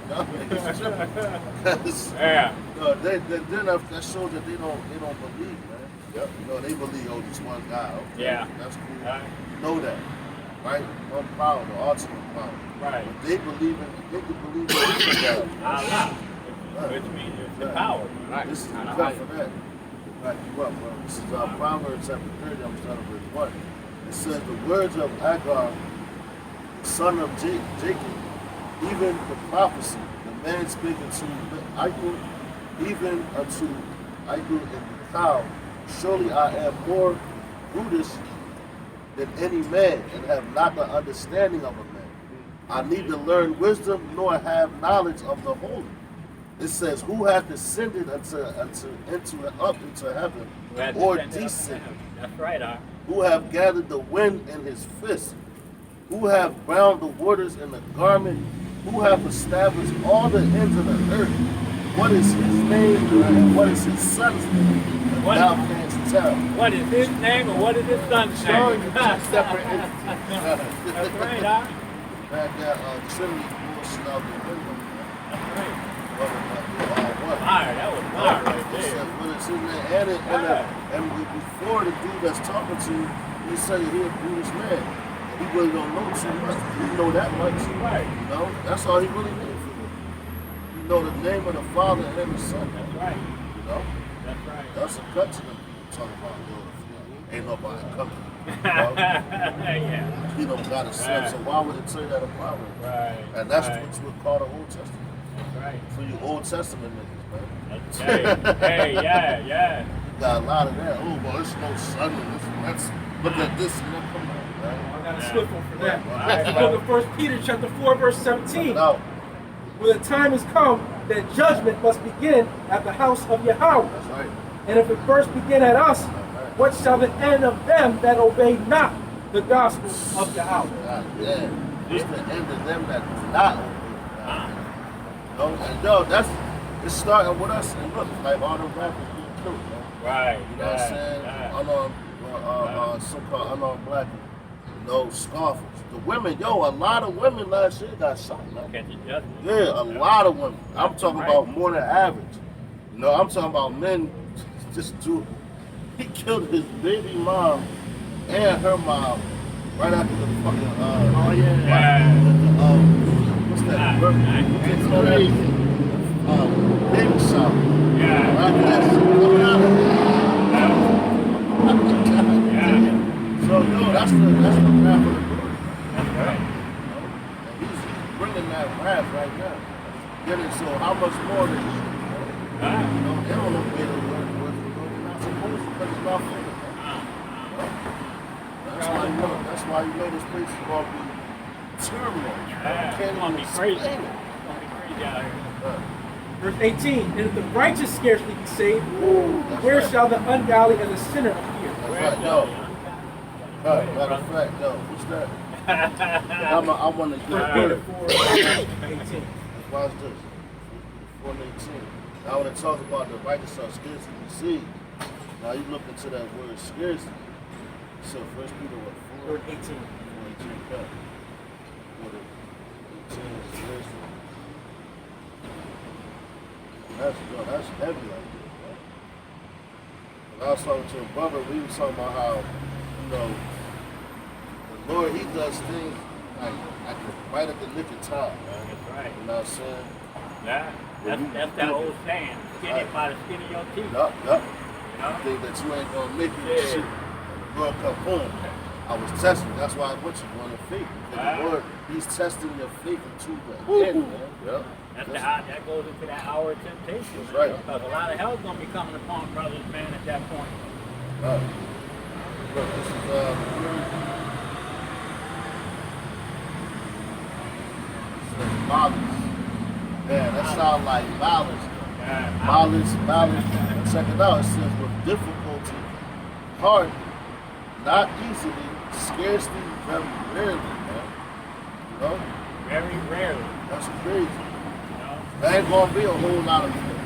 A: y'all niggas tripping. 'Cause,
B: Yeah.
A: you know, that shows that they don't believe, man. Yep. You know, they believe, oh, just one God. Okay,
B: Yeah.
A: that's cool.
B: Right.
A: You know that, right? One power, the ultimate power.
B: Right.
A: But they can believe in God.
B: Allah. Which means it's the power.
C: Right.
A: This is the cut for that. Right, you up, bro. This is Proverbs chapter 30, I'm starting verse 1. It says, the words of Agar, son of Jacob, even the prophecy, the man speaking to Aiku, even unto Aiku and the cow, surely I am more brutish than any man, and have not the understanding of a man. I need to learn wisdom, nor have knowledge of the holy. It says, who hath descended up into heaven, or descended?
B: That's right,
A: Who have gathered the wind in his fist? Who have bound the waters in a garment? Who have established all the ends of the earth? What is his name, and what is his son's name? And
B: What?
A: thou canst tell.
B: What is his name and what is his son's
C: Showing
B: name?
C: you two separate entities.
B: That's right,
A: That Trinity bullshit out the window.
B: That's right.
A: But what?
B: Fire, that was fire right
A: It
B: there.
A: says, when it's in there, and before the dude that's talking to you, he say he a Buddhist man. And he really don't know too much. He know that much.
B: Right.
A: You know, that's all he really needs for you. You know the name of the Father and the Son.
B: That's right.
A: You know,
B: That's right.
A: that's a cut to them people talking about. Ain't nobody coming. You know?
B: Yeah.
A: He don't got a son, so why would it say that a Proverbs?
B: Right.
A: And that's
B: right.
A: what we call the Old Testament.
B: That's right.
A: For you Old Testament niggas, man.
B: Hey, yeah.
A: You got a lot of that. Oh, well, there's no sun in this. Let's look at this and then come on,
D: I
A: man.
D: got a swift one for that.
A: Right.
D: That's the book of 1 Peter chapter 4, verse 17.
A: Now,
D: Where the time has come that judgment must begin at the house of Yahweh.
A: that's right.
D: And if it first begin at us, what shall the end of them that obey not the gospel of Yahweh?
A: God, yeah. It's the end of them that do not obey God. And yo, it's starting with us. And look, like all the rappers being killed, man.
B: Right.
A: You know what I'm saying? So-called unarmed black people. You know, scoffers. The women, a lot of women last year got shot, man.
B: Catch it justice.
A: Yeah, a lot of women. I'm talking about more than average. You know, I'm talking about men just do. He killed his baby mom and her mom right after the fucking what's that? Baby shower.
B: Yeah.
A: Right after that shit coming out of there. So that's the rap of the group.
B: That's right.
A: And he's bringing that rap right now. Getting so how much more than he? You know, they don't know where the word was. They're not supposed to because it's not fair. That's why you know this place is gonna be turmoil.
B: It's gonna be crazy. It's gonna be crazy out here.
D: Verse 18, and if the righteous scarcely be saved, where shall the ungodly and the sinner appear?
A: That's right, matter of fact, what's that? I want to get
D: Peter
A: it.
D: 4:18.
A: Watch this. 4:18. Now when it talks about the righteous are scarcely received, now you look into that word scarcely. So First Peter what?
D: 4:18.
A: 4:18. Okay. 4:18 scarcely. That's heavy right there, right? When I was talking to a brother, we was talking about how, the Lord, he does things like right at the nick of time.
B: That's right.
A: You know what I'm saying?
B: Yeah. That's that old saying. Skin it by the skin of your teeth.
A: Yup.
B: You know?
A: You think that you ain't gonna make it
B: Yeah.
A: shit. And the Lord come home. I was testing. That's why I put you on the faith. Because the Lord, he's testing your faith into the end, man. Yep.
B: That goes into that hour of temptation.
A: That's right.
B: Because a lot of hell's gonna be coming upon brothers, man, at that point.
A: Right. Look, this is violence. Man, that sounds like violence. Violence. Check it out. It says with difficulty, hard, not easily, scarcely, very rarely, man. You know?
B: Very rarely.
A: That's crazy.
B: You know?
A: There ain't gonna be a whole lot of people, man.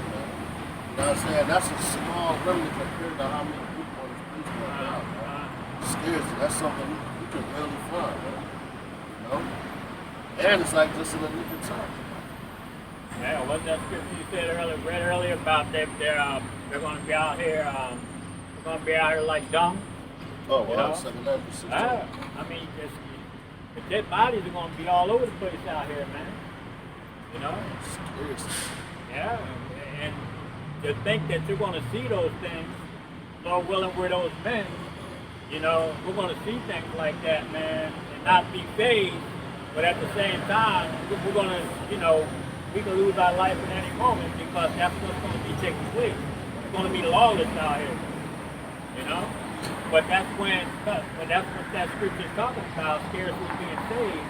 A: You know what I'm saying? That's a small remnant compared to how many people on this place right now, man. Scarcely. That's something we can rarely find, man. You know? And it's like just in a nick of time.
B: Yeah, what's that scripture you said earlier? Read earlier about they're going to be out here. They're going to be out here like dung.
A: Oh,
B: You
A: well,
B: know?
A: 7-9%.
B: I mean, the dead bodies are going to be all over the place out here, man. You know?
A: Scarcely.
B: Yeah, and to think that you're going to see those things, Lord willing, we're those men. You know, we're going to see things like that, man, and not be phased. But at the same time, we're going to, we can lose our life at any moment because that's what's going to be taking place. It's going to be lawless out here, you know? But that's what that scripture is talking about, scarcely being saved,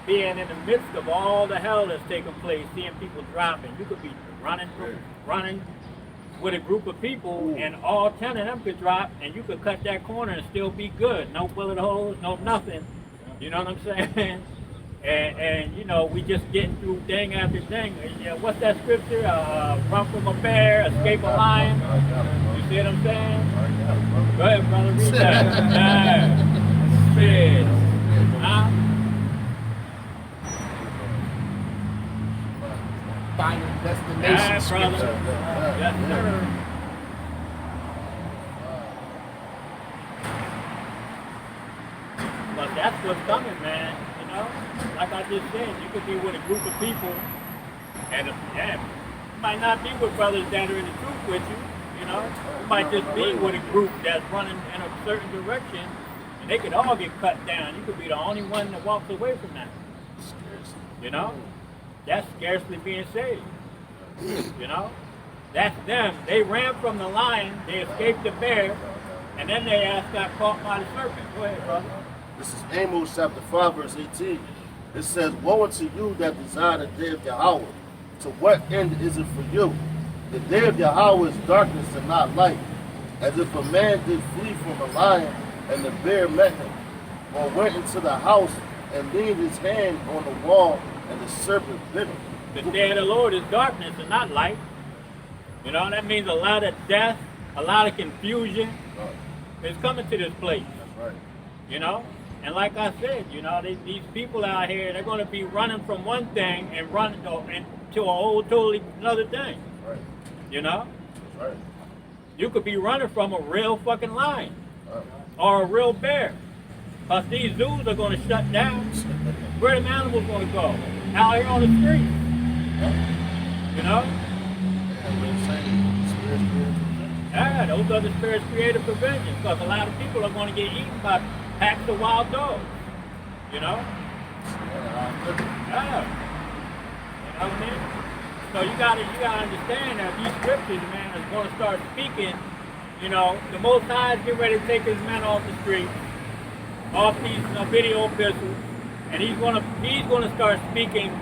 B: being in the midst of all the hell that's taking place, seeing people dropping. You could be running with a group of people, and all 10 of them could drop, and you could cut that corner and still be good. No bullet holes, no nothing. You know what I'm saying? And we just getting through thing after thing. What's that scripture? Run from a bear, escape a lion. You see what I'm saying? Go ahead, brother. Read that. Shit. Huh?
C: Final destination
B: Yeah, brother.
C: scripture.
B: Yes, sir. But that's what's coming, man. Like I just said, you could be with a group of people, and you might not be with brothers that are in the truth with you. You might just be with a group that's running in a certain direction, and they could all get cut down. You could be the only one that walks away from that. That's scarcely being saved. That's them. They ran from the lion, they escaped the bear, and then they got caught by the serpent. Go ahead, brother.
A: This is Amos chapter 5, verse 18. It says, woe unto you that desire the day of Yahweh. To what end is it for you? The day of Yahweh is darkness and not light. As if a man did flee from a lion and the bear met him, or went into the house and leaned his hand on the wall and the serpent bit him.
B: The day of the Lord is darkness and not light. You know, that means a lot of death, a lot of confusion is coming to this place.
A: That's right.
B: You know? And like I said, you know, these people out here, they're going to be running from one thing and running into a whole totally another thing.
A: That's right.
B: You know?
A: That's right.
B: You could be running from a real fucking lion
A: Right.
B: or a real bear. Because these zoos are going to shut down. Where the animals going to go? Out here on the street. You know?
A: And we're saying spirit.
B: Yeah, those are the spirits created for vengeance. Because a lot of people are going to get eaten by packs of wild dogs. You know? Yeah. You know what I mean? So you gotta understand that these scriptures, man, is going to start speaking. You know, the Most High is getting ready to take his men off the street, off these video epistles, and he's gonna start speaking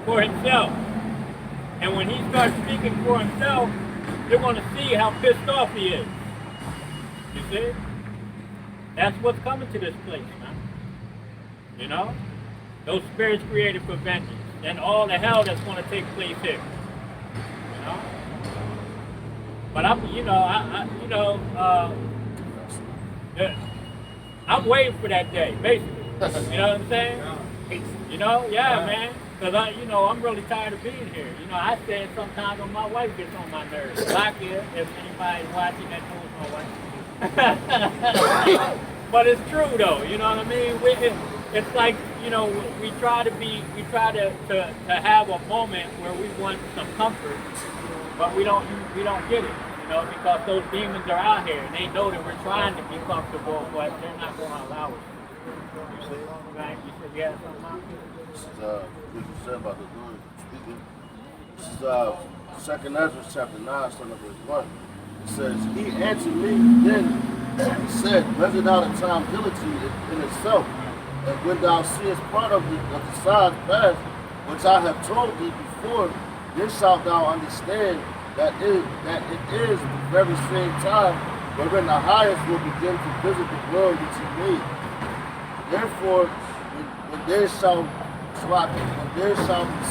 B: for himself. And when he starts speaking for himself, you're gonna see how pissed off he is. You see? That's what's coming to this place, man. You know? Those spirits created for vengeance. And all the hell that's gonna take place here. You know? But I'm waiting for that day, basically. You know what I'm saying? You know, yeah, man. Because I'm really tired of being here. You know, I said sometimes when my wife gets on my nerves. Lakia, if anybody's watching that knows my wife. But it's true though, you know what I mean? It's like, you know, we try to have a moment where we want some comfort, but we don't get it, you know, because those demons are out here and they know that we're trying to be comfortable, but they're not going to allow us. You see? Right? You said you had something, Mom?
A: This is what you said about the Lord speaking. This is 2 Ezra chapter 9, starting at verse 1. It says, he answered me then, he said, measure thou the time diligently in itself, and when thou seest part of the signs past, which I have told thee before, then shalt thou understand that it is the very same time wherein the highest will begin to visit the world which he made. Therefore, when there shall be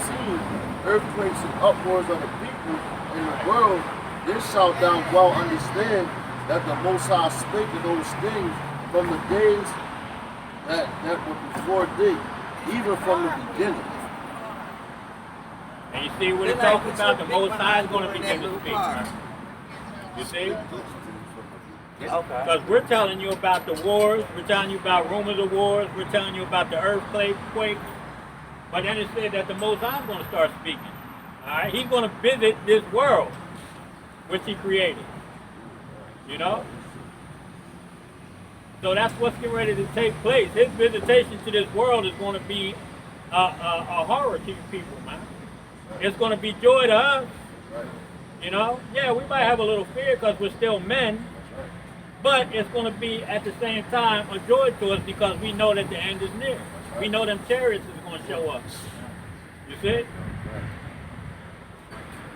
A: seen earthquakes and uproars of the people in the world, then shalt thou well understand that the Most High spake of those things from the days that were before thee, even from the beginning.
B: And you see what it talks about? The Most High is going to begin to speak. Right? You see? Because we're telling you about the wars, we're telling you about rumors of wars, we're telling you about the earthquakes, but then it said that the Most High is going to start speaking. All right? He's going to visit this world, which he created. You know? So that's what's getting ready to take place. His visitation to this world is going to be a horror to you people, man. It's going to be joy to us. You know? Yeah, we might have a little fear because we're still men. But it's going to be, at the same time, a joy to us because we know that the end is near. We know them chariots is going to show up. You see?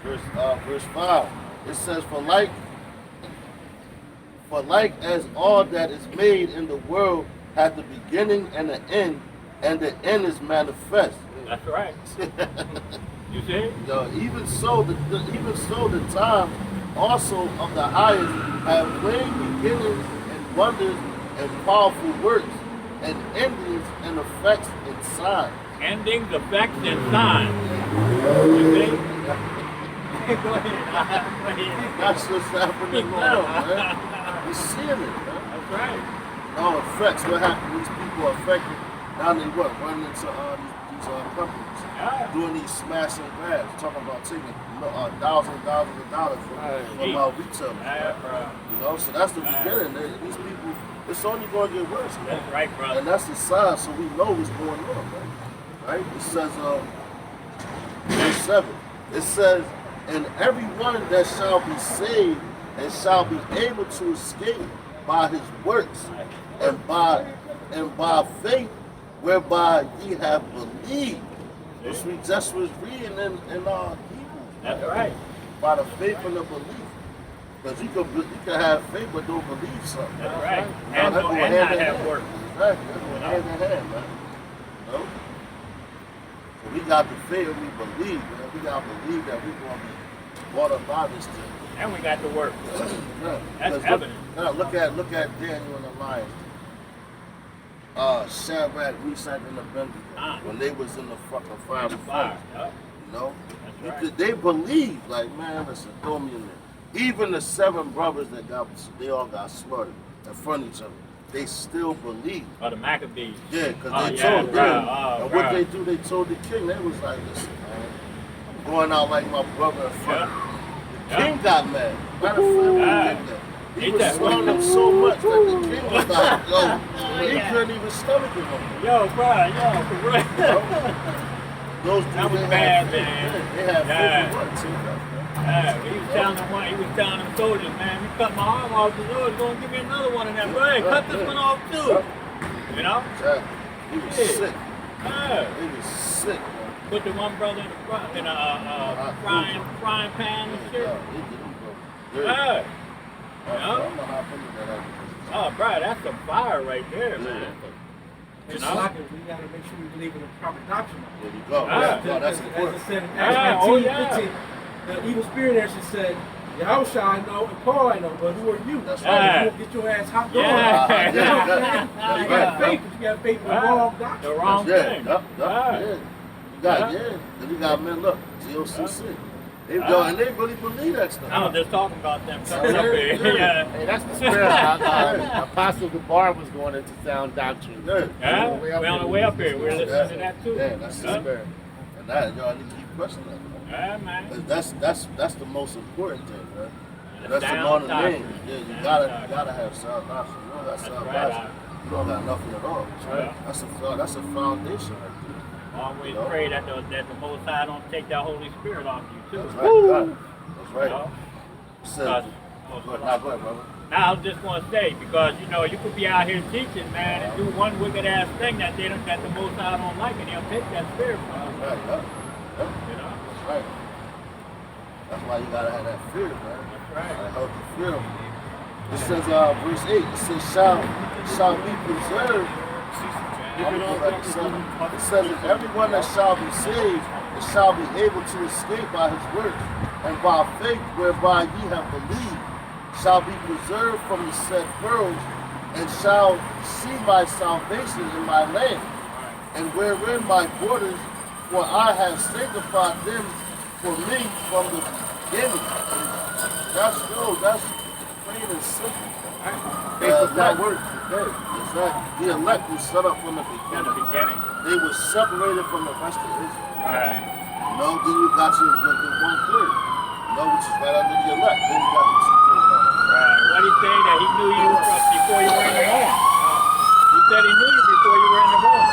A: Verse 5, it says, For like as all that is made in the world hath the beginning and the end is manifest.
B: That's right. You see?
A: Even so the time also of the highest have plain beginnings and wonders and powerful works and endings and effects and signs.
B: Endings, effects, and signs. You see? Go ahead.
A: That's what's happening now, man. You're seeing it, man.
B: That's right.
A: All effects, what happened, these people are affected. Now they running into these companies.
B: Yeah.
A: Doing these smashing grabs, talking about taking thousands of dollars from retailers.
B: Yeah, bro.
A: You know, so that's the beginning. These people, it's only going to get worse, man.
B: That's right, brother.
A: And that's the sign, so we know what's going on, man. Right? It says, verse 7, it says, and everyone that shall be saved and shall be able to escape by his works and by faith whereby ye have believed. Which we just was reading in our Hebrews.
B: That's right.
A: By the faith and the belief. Because you can have faith but don't believe something.
B: That's right.
A: Now,
B: And not have work.
A: Exactly. That's going hand in hand, man. You know? So We got the faith, we believe, man. We got to believe that we're going to be brought up by this thing.
B: And we got to work.
A: Yeah,
B: That's
A: because
B: evident.
A: Look at Daniel and the lions. Shadrach, Meshach, and Abednego when they was in the fucking fire.
B: Yep.
A: You know,
B: That's right.
A: they believe, like, man, listen, throw me in there. Even the 7 brothers they all got slaughtered in front of each other. They still believe.
B: Or the Maccabees.
A: Yeah, because
B: Oh,
A: they
B: yeah,
A: told them.
B: right,
A: And
B: right.
A: what they do, they told the king, they was like, listen, man, I'm going out like my brother in front. The king got mad. Matter of fact,
B: Yeah.
A: the king did. He
B: Ain't
A: was
B: that
A: swelling
B: right?
A: him so much that the king was like, yo, he couldn't even stomach him.
B: Yo, bro, yo, for real.
A: Those
B: That
A: dudes,
B: was
A: they
B: bad,
A: had
B: man.
A: faith. They had
B: Yeah.
A: faith in what, too.
B: Yeah, he was telling them soldiers, man, you cut my arm off, the Lord's gonna give me another one of them. Go ahead, cut this one off too. You know?
A: Exactly. He was
B: Yeah.
A: sick.
B: Yeah.
A: He was sick, man.
B: Put the one brother in a frying pan and shit.
A: Yeah, he did. He broke.
B: Yeah.
A: I'm
B: You know?
A: gonna hop into that.
B: Oh, bro, that's some fire right there, man. You
D: It's
B: know?
D: like it, we gotta make sure we believe in the proper doctrine.
A: There you go.
B: Yeah.
A: No, that's
D: As
A: important.
D: it said in
B: Yeah,
D: Acts
B: oh,
D: 19,
B: yeah.
D: 15, the evil spirit actually said, Yahushua I know and Paul I know, but who are you?
A: That's
B: right.
D: You won't get your ass hopped
B: Yeah.
D: on.
A: Yeah.
D: You know what I'm saying?
A: That's
D: You got
A: right.
D: faith, but you got faith in the
B: Yeah.
D: wrong
B: The
D: doctrine.
B: wrong
A: Yeah,
B: thing.
A: yeah. You got,
B: Yeah.
A: yeah. Then you got men, look, GOCC. They
B: Yeah.
A: go, and they really believe that stuff.
B: I was just talking about them coming up here.
A: Yeah.
B: Yeah.
C: Hey, that's the spirit. Apostle Gabar was going into sound doctrine.
A: Yeah.
B: Yeah, we're on the way up here. We're listening to that too.
A: Yeah, that's the
B: Yeah.
A: spirit. And that, y'all need to keep pressing that.
B: Yeah, man.
A: That's the most important thing, man.
B: And
A: That's the
B: sound
A: one
B: doctrine.
A: name. Yeah, you
B: Sound
A: gotta
B: doctrine.
A: have sound doctrine. You don't got
B: That's
A: sound
B: right,
A: doctrine, you don't got nothing at all.
B: right.
A: That's a foundation right
B: Always
A: No.
B: pray that the Most High don't take that Holy Spirit off you
A: there.
B: too.
A: That's right. That's
B: You
A: right.
B: know?
A: So,
B: Because-
A: go ahead, brother.
B: Now I was just gonna say, because you know, you could be out here teaching, man, and do one wicked ass thing that the Most High don't like, and he'll take that spirit from you.
A: That's right. Yeah.
B: You know?
A: That's right. That's why you gotta have that fear, man.
B: That's right.
A: That healthy fear. It says, verse 8, it says, shall be preserved. It says, if everyone that shall be saved, it shall be able to escape by his works, and by faith whereby ye have believed, shall be preserved from the said pearls, and shall see my salvation in my land, and wherein my borders, for I have sanctified them for me from the beginning. That's plain and simple.
B: Faith
A: That works today. Exactly. The elect was set up from the
B: In the
A: beginning.
B: beginning.
A: They were separated from the rest of Israel.
B: Right.
A: You know, then you got your the 1/3. You know, which is right under the elect. Then you got the 2/3.
B: Right. What he say that he knew you before you were in the womb. He said he knew you before you were in the womb.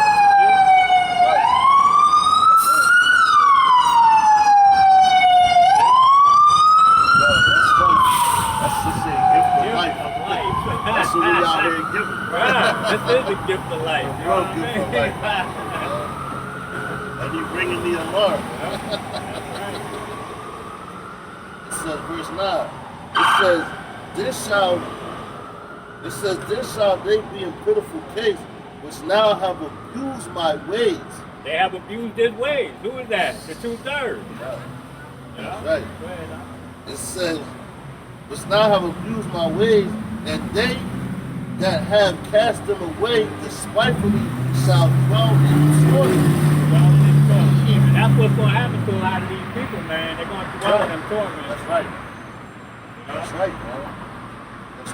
A: That's what we out here giving.
B: Right. This is the gift of life. You know
A: Real
B: what I
A: gift of
B: mean?
A: life. And you bringing the alarm. It says, verse 9. It says, then shall they be in pitiful case, which now have abused my ways.
B: They have abused his ways. Who is that? The 2/3.
A: Yeah,
B: You know?
A: right.
B: Go ahead, huh?
A: It says, which now have abused my ways, and they that have cast them away despitefully shall dwell in torment.
B: Well, it's going and that's what's going to happen to a lot of these people, man. They're going to dwell in them torments.
A: That's right.
B: You know?
A: That's right, man.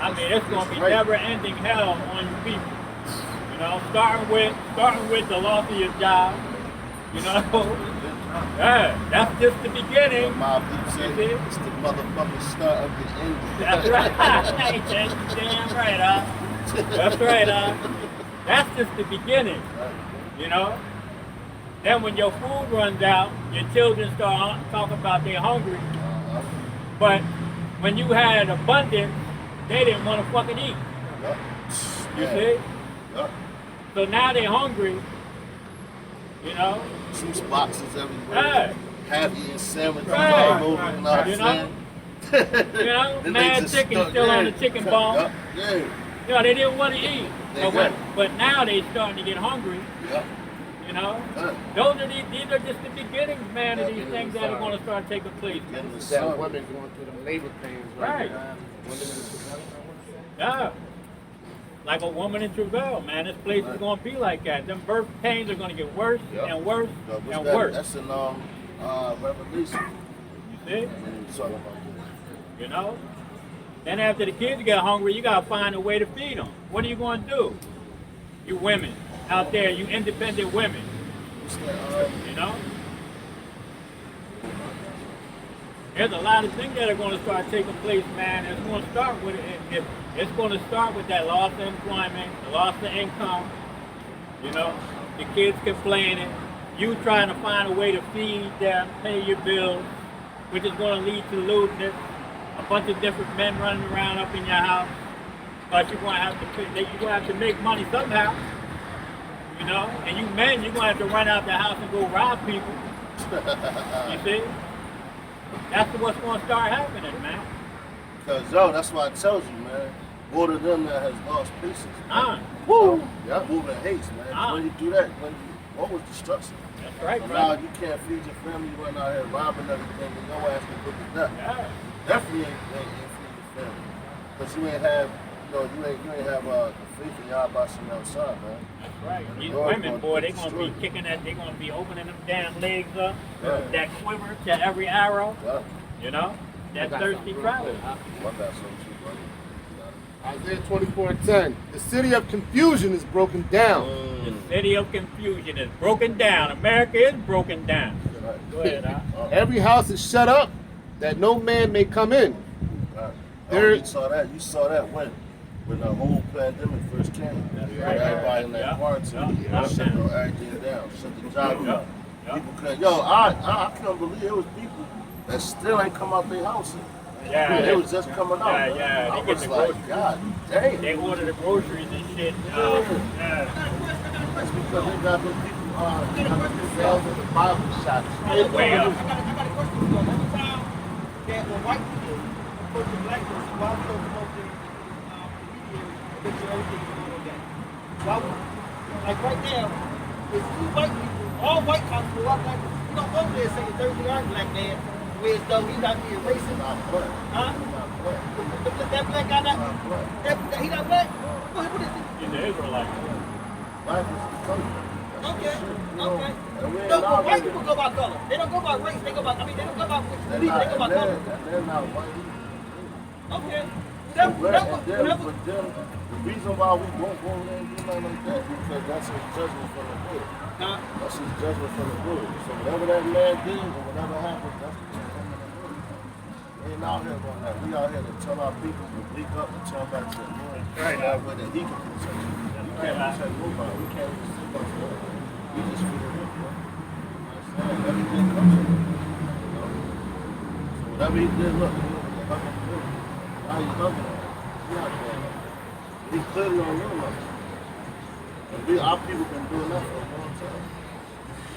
B: I mean, it's going to be
A: right.
B: never-ending hell on you people. You know, starting with the loss of your job. You know, yeah, that's just the beginning.
A: My people say
B: You see?
A: it's the motherfucking start of the end.
B: That's right. That's damn right, huh? That's right, huh? That's just the beginning. You know. Then when your food runs out, your children start talking about they're hungry. But when you had abundance, they didn't want to fucking eat.
A: Yup.
B: You
A: Yeah.
B: see?
A: Yup.
B: So now they're hungry. You know?
A: Juice boxes everywhere.
B: Right.
A: Half-eaten sandwiches
B: Right.
A: all over. You know what I'm
B: You know?
A: saying?
B: You know?
A: Then they
B: Mad
A: just
B: chicken
A: stuck
B: still on
A: there.
B: the chicken bone.
A: Yup. Yeah.
B: You know, they didn't want to eat.
A: Exactly.
B: But now they starting to get hungry.
A: Yup.
B: You You know,
A: Huh.
B: these are just the beginnings, man, of these things that are going to start taking place.
A: Getting the
C: That
A: sun.
C: women going through them labor pains
B: Right.
C: now. Women
B: Yeah. Like a woman in travail, man. This place is going to be like that. Them birth pains are going to get worse
A: Yep.
B: and worse
A: What's
B: and
A: that?
B: worse.
A: That's in Revelation.
B: You see?
A: When you talk about that.
B: You know? Then after the kids get hungry, you got to find a way to feed them. What are you going to do? You women out there, you independent women,
A: What's that?
B: you know? There's a lot of things that are going to start taking place, man. It's going to start with it's going to start with that loss of employment, the loss of income. You know, the kids complaining, you trying to find a way to feed them, pay your bills, which is going to lead to lewdness. A bunch of different men running around up in your house, but you're going to have to make money somehow. You know, and you men, you're going to have to run out the house and go rob people. You see? That's what's going to start happening, man.
A: Because, yo, that's why I tells you, man. More to them that has lost pieces.
C: Woo! Yeah.
A: Moving haste, man. When you do that, what was destruction?
B: That's right,
A: So
B: bro.
A: now you can't feed your family, you run out here robbing everything, and your ass can put to death.
B: Yeah.
A: Definitely ain't feed your family. Because you ain't have, you ain't have the faith in y'all about some outside, man.
B: That's right. These
A: Lord
B: women,
A: gonna
B: boy, they're going to be
A: destroy
B: kicking that, they're going to be opening them damn legs up,
A: Yeah.
B: that quiver to every arrow,
A: Yeah.
B: you know? That
C: got
B: thirsty
C: something real
B: crowd.
C: quick.
A: I got something too, brother.
C: Isaiah 24:10. The city of confusion is broken down.
B: The city of confusion is broken down. America is broken down.
A: Right.
B: Go ahead,
C: Every house is shut up that no man may come in.
A: Right.
C: There-
A: You saw that when the whole pandemic first came.
B: right.
A: Everybody in that
B: Yeah.
A: quarantine,
B: Yeah.
A: shut everything down, shut the job
B: Yeah.
A: down.
B: Yeah.
A: People couldn't. Yo, I couldn't believe it was people that still ain't come out their house.
B: Yeah.
A: They was just coming out.
B: Yeah, yeah,
A: I
B: they get
A: was
B: the
A: like,
B: groceries.
A: God damn.
B: They order the groceries and shit. Yeah.
A: That's because they got them people sales at the Bible shops.
B: Way up.
E: I got a question for you. Every time that when white people approach the black person, why we don't promote the media, make sure everything is going on that? Why we, like right now, it's two white people, all white cops, but one black people. You don't go there and say the Thursday art black man, where it's though he's not being racist.
A: Not black.
E: Huh?
A: Not black.
E: That black guy, he not black? What is it?
B: He's an Israelite.
A: Black is the color.
E: Okay, okay.
A: And we ain't
E: No, but
A: not
E: white
A: really-
E: people go by color. They don't go by race. They go by, they don't go by which
A: They're
E: belief. They
A: not,
E: go by
A: and
E: color.
A: they're not white either.
E: Okay.
A: But
E: Whatever.
A: the reason why we won't go there and do nothing like that because that's his judgment from the Lord.
E: Huh?
A: That's his judgment from the Lord. So whatever that man did or whatever happened, that's the judgment from the Lord. We ain't out here doing that. We out here to tell our people to wake up and turn back to the Lord.
B: Right.
A: That way that he can protect you. We can't protect nobody. We can't even sit up there. We just feel it, bro. You know what I'm saying? Everything comes from him. You know? So whatever he did, look, you hug him through. Now you hugging him. He's not doing that. He clearly don't realize it. And our people been doing that for a long time.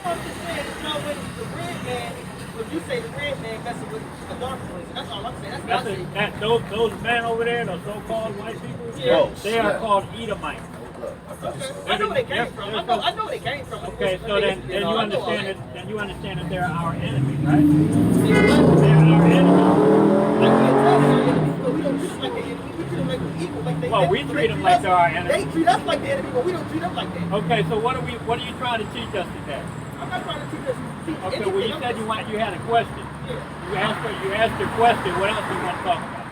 E: I'm just saying, you know, when the red man, when you say the red man messing with a dark person, that's all I'm saying. That's what I say.
B: Those men over there, those so-called white people,
E: Yeah.
B: they are
A: snap.
B: called Edomites.
A: Hold up. I got
E: Okay.
A: something.
E: I know where they came from. I know where they came from.
B: Okay, so then you
E: I know all
B: understand
E: that.
B: that you understand that they're our enemies, right?
E: See, what?
B: They're our enemies.
E: I can't tell you they're enemies, but we don't treat them like they're enemies. We treat them like we're equal. Like
B: Well, we treat them like they're our
E: They
B: enemies.
E: treat us like they're enemies, but we don't treat them like that.
B: Okay, so what are you trying to teach us today?
E: I'm not trying to teach us.
B: Okay, well you said you had a question.
E: Yeah.
B: You asked your question. What else do you want to talk about?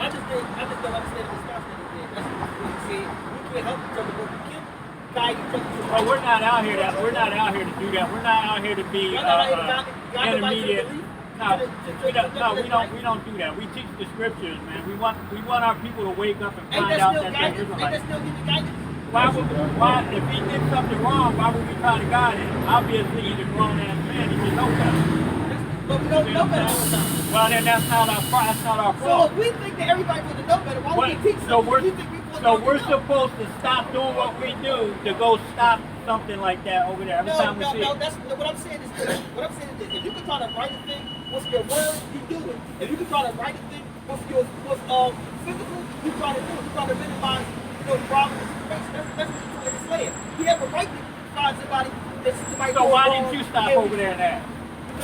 E: I just don't understand the response that he did. That's what he said. We can't help each other, but we can guide each other.
B: Well, we're not out here to do that. We're not out here to be
E: Y'all not out here to guide nobody to
B: intermediate.
E: believe?
B: We don't do that. We teach the scriptures, man. We want our people to wake up and
E: Ain't
B: find
E: that
B: out
E: still
B: that they're
E: guidance? Ain't that
B: Israelites.
E: still giving guidance?
B: Why if he did something wrong, why would we try to guide him? Obviously, he's a grown ass man. He should know better.
E: But we don't know better all the time.
B: Well, then that's not our
E: So
B: fault.
E: if we think that everybody would know better, why would we teach
B: So
E: something
B: we're
E: you think we supposed to know?
B: supposed to stop doing what we do to go stop something like that over there every time we see it.
E: That's what I'm saying is this. What I'm saying is this. If you can try to write a thing with your words, you do it. If you can try to write a thing with your physical, you try to do it. You try to minimize problems. That's what you're doing in Islam. We have a right to find somebody, this is somebody.
B: So why didn't you stop over there now?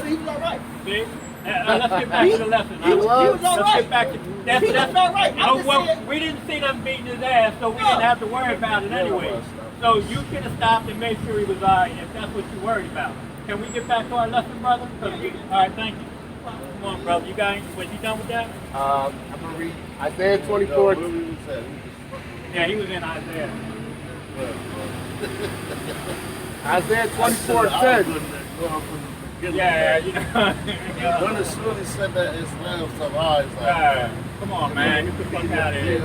E: He was all right.
B: See? Let's get back to the lesson.
E: He was all
B: Let's
E: right.
B: get back to
E: He was all right. I'm just saying-
B: we didn't see them beating his ass, so we didn't have to worry about it anyway. So you should have stopped and made sure he was all right if that's what you're worried about. Can we get back to our lesson, brother? All right, thank you. Come on, brother. You got? Was you done with that?
C: I'm gonna read Isaiah 24.
A: Where we was at?
B: Yeah, he was in Isaiah.
C: Isaiah 24:10.
B: Yeah, you know.
A: When as soon as he said that Islam stuff, I was like,
B: Come on, man. Get the fuck out of here.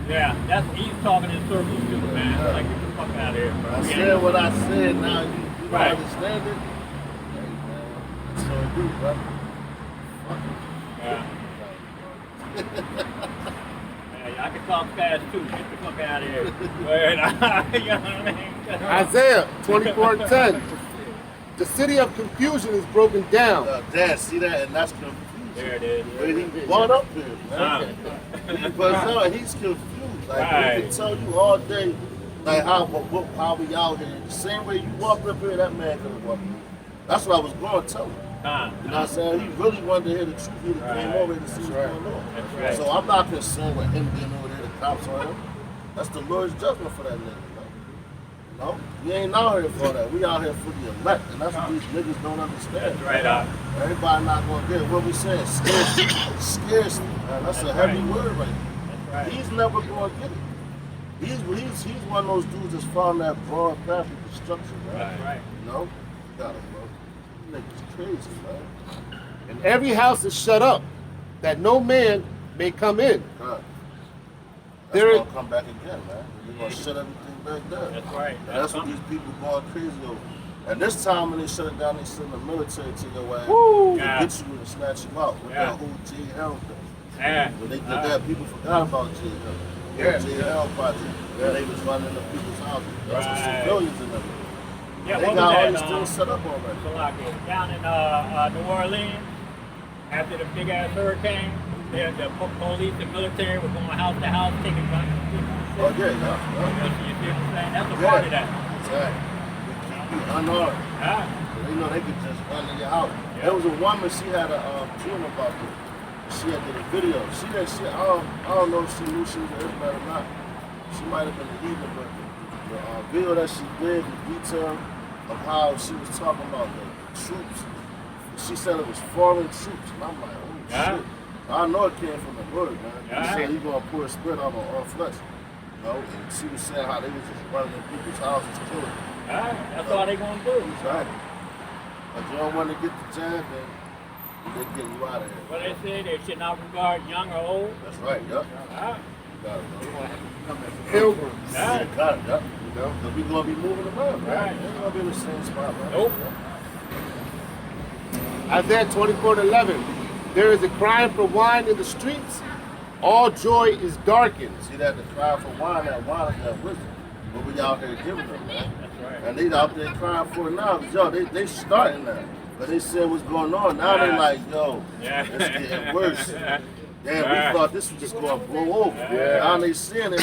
B: Yeah, he's talking in circles too, man. Like, get the fuck out of here, bro.
A: I said what I said, now you
B: Right.
A: understand it? Hey, man, that's what I do, bro.
B: Yeah. Yeah, I can talk fast too. Get the fuck out of here. You know what I mean?
C: Isaiah 24:10. The city of confusion is broken down.
A: Dad, see that? And that's confused.
B: There it is.
A: Where he brought up here, man. But no, he's confused. Like,
B: Right.
A: he can tell you all day, like, how we out here. The same way you walked up here, that man could have walked here. That's what I was going to tell him. You know what I'm saying? He really wanted to hear the truth. He came over here to see what's going on.
B: That's right.
A: So I'm not concerned with him being over there, the cops on him. That's the Lord's judgment for that nigga, man. No, we ain't out here for that. We out here for the elect, and that's what these niggas don't understand.
B: That's right,
A: Everybody not gonna get it. What we saying? Scarcity. Scarcity. Man, that's a heavy word right there.
B: Right.
A: He's never gonna get it. He's one of those dudes that's found that broad path of destruction, man.
B: That's right.
A: You know? You got it, bro. You niggas crazy, man.
C: And every house is shut up, that no man may come in.
A: God. That's
C: There is-
A: gonna come back again, man. We're gonna shut everything back down.
B: That's right.
A: And that's what these people going crazy over. And this time when they shut it down, they send the military to your ass
C: Woo!
A: to
B: Yeah.
A: get you and snatch you out with
B: Yeah.
A: that whole JL thing.
B: Yeah.
A: When they did that, people forgot about JL.
C: Yeah.
A: JL project. And they was running the people's houses. That's what
B: Right.
A: civilians in them.
B: Yeah,
A: They
B: what
A: got all
B: was
A: these
B: that?
A: things set up already.
B: Down in New Orleans, after the big ass hurricane, the police and military were going house to house taking guns.
A: Oh, yeah, yeah.
B: You see what I'm saying? That's a
A: Yeah.
B: part of that.
A: Exactly. They keep you unarmed.
B: Yeah.
A: They know they could just run in your house.
B: Yeah.
A: There was a woman, she had a dream about this. She had did a video. She didn't, I don't know if she knew she was an Israelite or not. She might have been a heathen, but the video that she did, the detail of how she was talking about the troops. She said it was foreign troops, and I'm like, oh
B: Yeah.
A: shit. I know it came from the Lord, man.
B: Yeah.
A: He said he's gonna pour a spirit out on all flesh. You know, and she was saying how they was just running in people's houses, killing.
B: Yeah. That's all they gonna do.
A: Exactly. If you don't want to get the jab, then they get you out of here.
B: Well, they say they should not regard young or old.
A: That's right, yep.
B: Yeah.
A: You got it, bro.
C: Pilgrims.
B: Yeah.
A: You got it, yep.
C: You know?
A: Because we gonna be moving around, man.
B: Right.
A: We ain't gonna be in the same spot, man.
B: Nope.
C: Isaiah 24:11. There is a crying for wine in the streets. All joy is darkened.
A: See that the cry for wine is that wisdom. But we out here giving them, man.
B: That's right.
A: And they out there crying for it now. 'Cause, yo, they starting that. But they said what's going on. Now they
B: Yeah.
A: like, yo,
B: Yeah.
A: it's getting worse. Damn,
B: Right.
A: we thought this was just going to blow over.
B: Yeah.
A: Now they seeing it.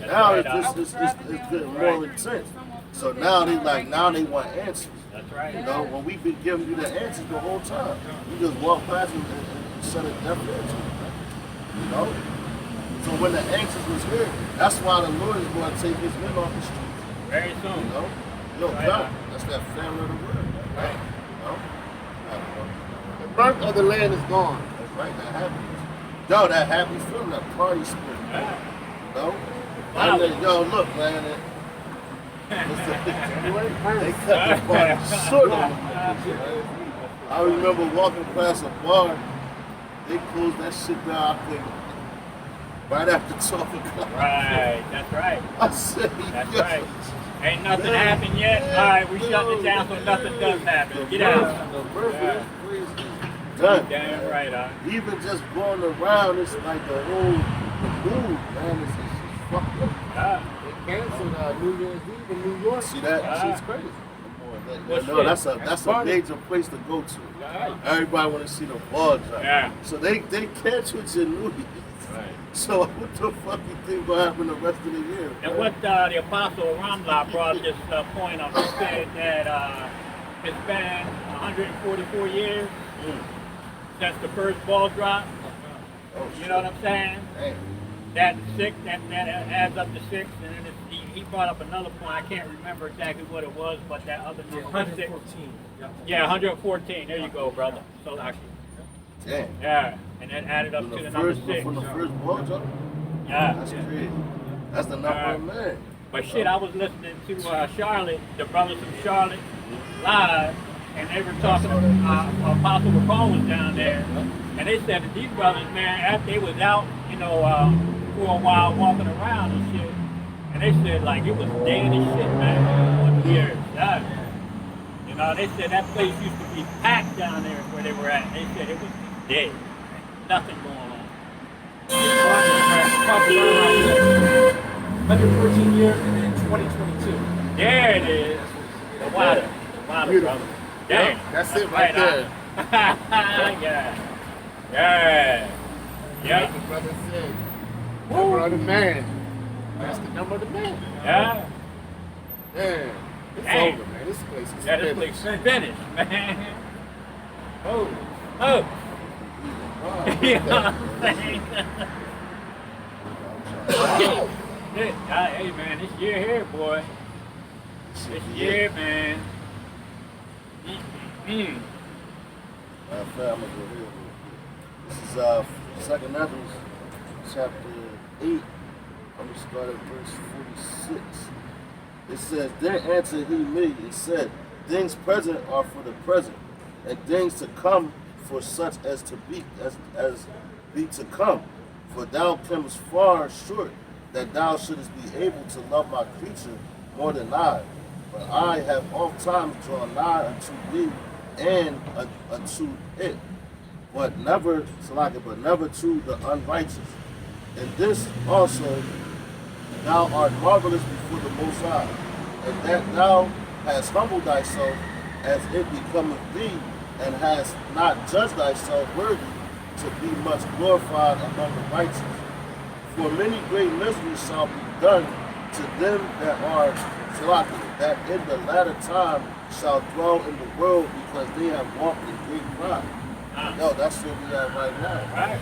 A: Now
B: right,
A: it's getting more intense. So now they want answers.
B: That's right.
A: You know, when we've been giving you the answers the whole time, you just walk past and shut it deaf ear to it. You know? So when the answers was here, that's why the Lord is going to take his men off the streets.
B: Very
A: You
B: soon.
A: know? Yo,
B: Right.
A: God, that's that family of the word. Man.
B: Right.
A: You know? I don't know.
C: The birth of the land is gone.
A: That's right, that happiness. Yo, that happy feeling, that party spirit.
B: Yeah.
A: You know?
B: Wow.
A: And then, yo, look, man. They cut the party short on them. I remember walking past a bar. They closed that shit down, I think, right after 12 o'clock.
B: Right. That's right.
A: I said,
B: That's
A: yo,
B: right. Ain't nothing
A: Yeah.
B: happened yet.
A: Yeah.
B: All right, we shut it down so nothing does happen. Get out.
A: The birth
B: Yeah.
A: is crazy. Done.
B: Damn right,
A: Even just going around, it's like the mood, man, is just fucked up.
B: Yeah.
C: They canceled New Year's Eve in New York.
A: See that?
B: Ah.
C: Shit's crazy.
B: Well,
A: No,
B: shit.
A: that's a major place to go to.
B: Right.
A: Everybody want to see the ball drop.
B: Yeah.
A: So they canceled your New Year's.
B: Right.
A: So what the fuck you think gonna happen the rest of the year?
B: And
A: man?
B: what the Apostle Ramla brought this point up, he said that it's been 144 years since the first ball drop.
A: Oh,
B: You know what I'm saying?
A: Damn.
B: That six, that adds up to 6, and then he brought up another point. I can't remember exactly what it was, but that other number was 6.
D: 114.
B: Yeah, 114. There you go, brother. So lucky.
A: Damn.
B: Yeah, and then added up
A: From
B: to
A: the
B: the number
A: first,
B: 6.
A: from the first ball drop?
B: Yeah.
A: That's crazy. That's the number of man.
B: But shit, I was listening to Charlotte, the brothers from Charlotte, live, and they were talking. Apostle Rapone was down there, and they said that these brothers, man, after they was out, you know, for a while walking around and shit, and they said like it was dead as shit, man. For years, you know, they said that place used to be packed down there where they were at. They said it was dead, nothing going on.
D: 114 years and then 2022.
B: There it is. The water,
C: Beautiful.
B: brother. Damn.
C: That's it right there.
B: Yeah. Yeah.
C: Like
B: Yeah.
C: the brother said, number of the man. That's the number of the man.
B: Yeah.
C: Man, it's
B: Dang.
C: over, man. This place is
B: Yeah, this
C: finished.
B: place finished, man. Oh. Oh.
C: Wow.
B: You know what I'm saying? Shit, hey man, this year here, boy. This year, man. Mm-mm.
A: Matter of fact, I'm gonna go here. This is 2 Ezra, chapter 8. I'm gonna start at verse 46. It says, "Then answered he me and said, Things present are for the present, and things to come for such as to be as be to come. For thou camest far short that thou shouldest be able to love my creature more than I. But I have oft times drawn nigh unto thee and unto it, but never to the unrighteous. And this also thou art marvelous before the Most High, and that thou hast humbled thyself as it becometh thee, and hast not judged thyself worthy to be much glorified among the righteous. For many great miseries shall be done to them that are slothful, that in the latter time shall dwell in the world, because they have walked in great pride." Yo, that's where we at right now.
B: Right.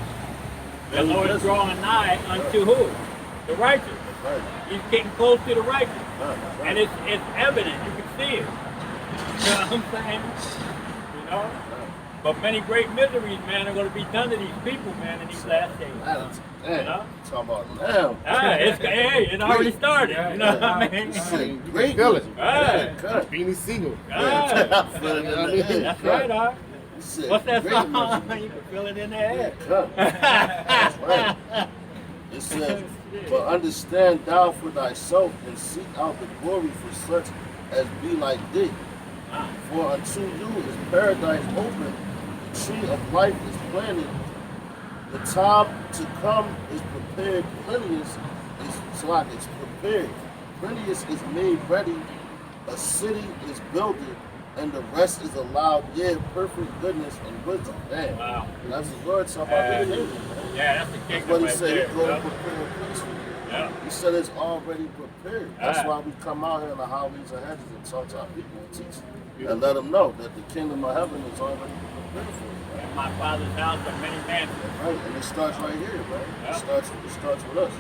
B: The Lord is drawing nigh unto who? The righteous.
A: Right.
B: He's getting close to the righteous.
A: Right.
B: And it's evident. You can see it. You know what I'm saying? You know? But many great miseries, man, are going to be done to these people, man, in these last days.
A: Damn,
B: You know?
A: talking about now.
B: Hey, it already started. You know what I mean?
A: Shit,
C: Great feel it.
B: Right.
A: Cut.
C: Beanie Siegel.
B: Right.
A: I feel it in the head.
B: That's right, all right.
A: Shit,
B: What's that
A: great
B: song?
A: misery.
B: You can feel it in the head.
A: Cut. That's right. It says, "But understand thou for thyself, and seek out the glory for such as be like thee. For unto you is paradise open, the tree of life is planted, the time to come is prepared, plenteous is like it's prepared, plenteous is made ready, a city is builded, and the rest is allowed, yea, perfect goodness and wisdom." Damn.
B: Wow.
A: That's the Lord talking about the kingdom, man.
B: Yeah, that's the
A: That's
B: kingdom
A: what he
B: right
A: said.
B: there.
A: He's going to
B: Yeah.
A: prepare a place for you.
B: Yeah.
A: He said it's already prepared. That's
B: Right.
A: why we come out here in the highways and hedges and talk to our people and teach and let them know that the kingdom of heaven is already prepared for you. Right?
B: In my father's house are many mansions.
A: Right? And it starts right here, right?
B: Yeah.
A: It starts with us.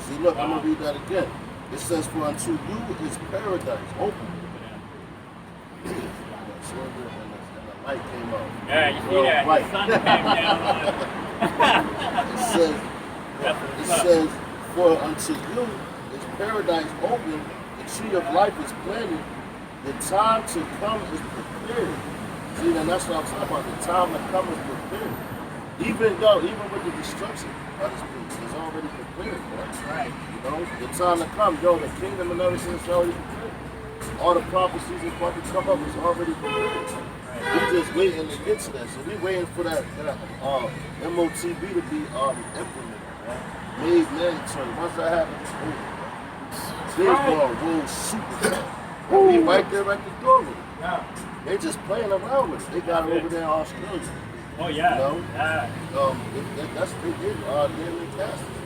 A: See, look, I'm
B: Wow.
A: gonna read that again. It says, "For unto you is paradise open." So and the light came out.
B: Yeah, you see
A: Real
B: that?
A: bright.
B: The sun came down on it.
A: It says,
B: That's
A: It
B: what's up.
A: says, "For unto you is paradise open, the tree of life is planted, the time to come is prepared." See, and that's what I'm talking about. The time to come is prepared. Even with the destruction of this place, it's already prepared, right?
B: Right.
A: You know, the time to come, the kingdom and everything is already prepared. All the prophecies that's about to come up is already prepared. We just waiting to get to that. So we waiting for that MOTB to be implemented, right? Made mandatory. Once that happens, it's over. They're going real super fast. We right there at the door with it.
B: Yeah.
A: They just playing around with it. They got it over there in Australia.
B: Oh, yeah.
A: You know?
B: Yeah.
A: That's they did. They're in Castles.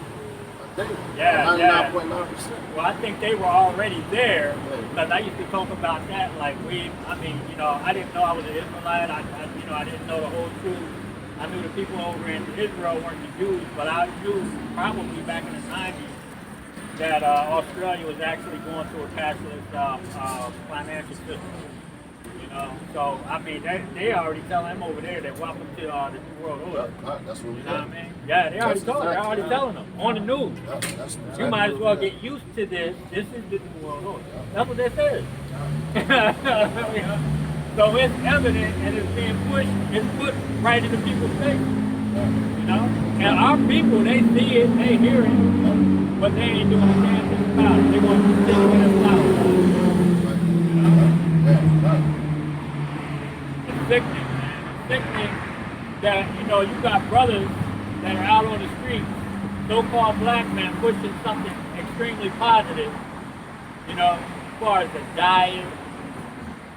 A: They,
B: Yeah,
A: 99.9%.
B: Well, I think they were already there because I used to talk about that. Like I mean, you know, I didn't know I was an Israelite. You know, I didn't know the whole truth. I knew the people over in Israel weren't the Jews, but I knew probably back in the 90s that Australia was actually going through a cashless financial system. You know, so I mean, they already telling them over there that welcome to the New World Order.
A: That's what we
B: You know what I
A: got.
B: mean? Yeah, they already
A: That's
B: told. They're
A: exactly
B: already
A: right.
B: telling them on the news.
A: That's
B: You might as well
A: exactly
B: get used to this. This is the New World Order. That's what they said. So it's evident and it's being pushed. It's put right in the people's face. You know? And our people, they see it, they hear it, but they ain't doing a damn thing about it. They want to stick with us out. It's sickening, man. It's sickening that, you know, you got brothers that are out on the streets, so-called black men pushing something extremely positive, you know, as far as the diet,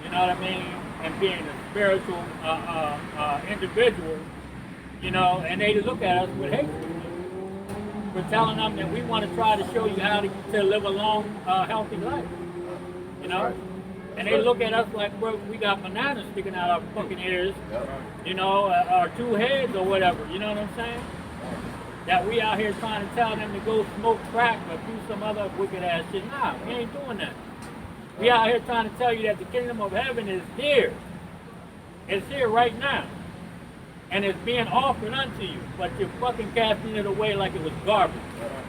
B: you know what I mean, and being a spiritual individual, you know, and they look at us with hatred. We're telling them that we want to try to show you how to live a long, healthy life, you know. And they look at us like we got bananas sticking out our fucking ears, you know, or two heads or whatever, you know what I'm saying? That we out here trying to tell them to go smoke crack or do some other wicked ass shit. Nah, we ain't doing that. We out here trying to tell you that the kingdom of heaven is here. It's here right now. And it's being offered unto you, but you're fucking casting it away like it was garbage.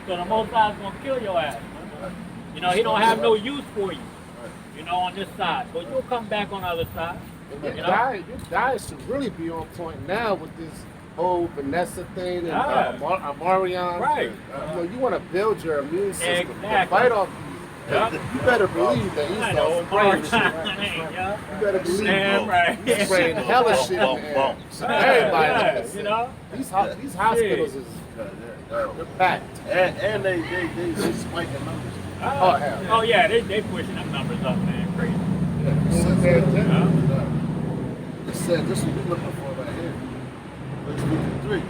B: So the Most High is gonna kill your ass. You know, he don't have no use for you. You know, on this side, but you'll come back on the other side.
C: Your
B: You know?
C: diet should really be on point now with this whole Vanessa thing and
B: Yeah.
C: Amarion.
B: Right.
C: You know, you want to build your immune system to
B: Exactly.
C: fight off.
B: Yeah.
C: You better believe that he's
B: I know,
C: on spraying shit.
B: yeah.
C: You better believe
B: Damn right.
C: he's spraying hella shit in the air. So everybody
B: Yeah,
C: knows.
B: you know?
C: These hospitals is they're packed.
A: And they spiking numbers.
C: Oh, hell.
B: Oh yeah, they pushing them numbers up, man, crazy.
A: It said this is what we're looking for right here. Verse 53.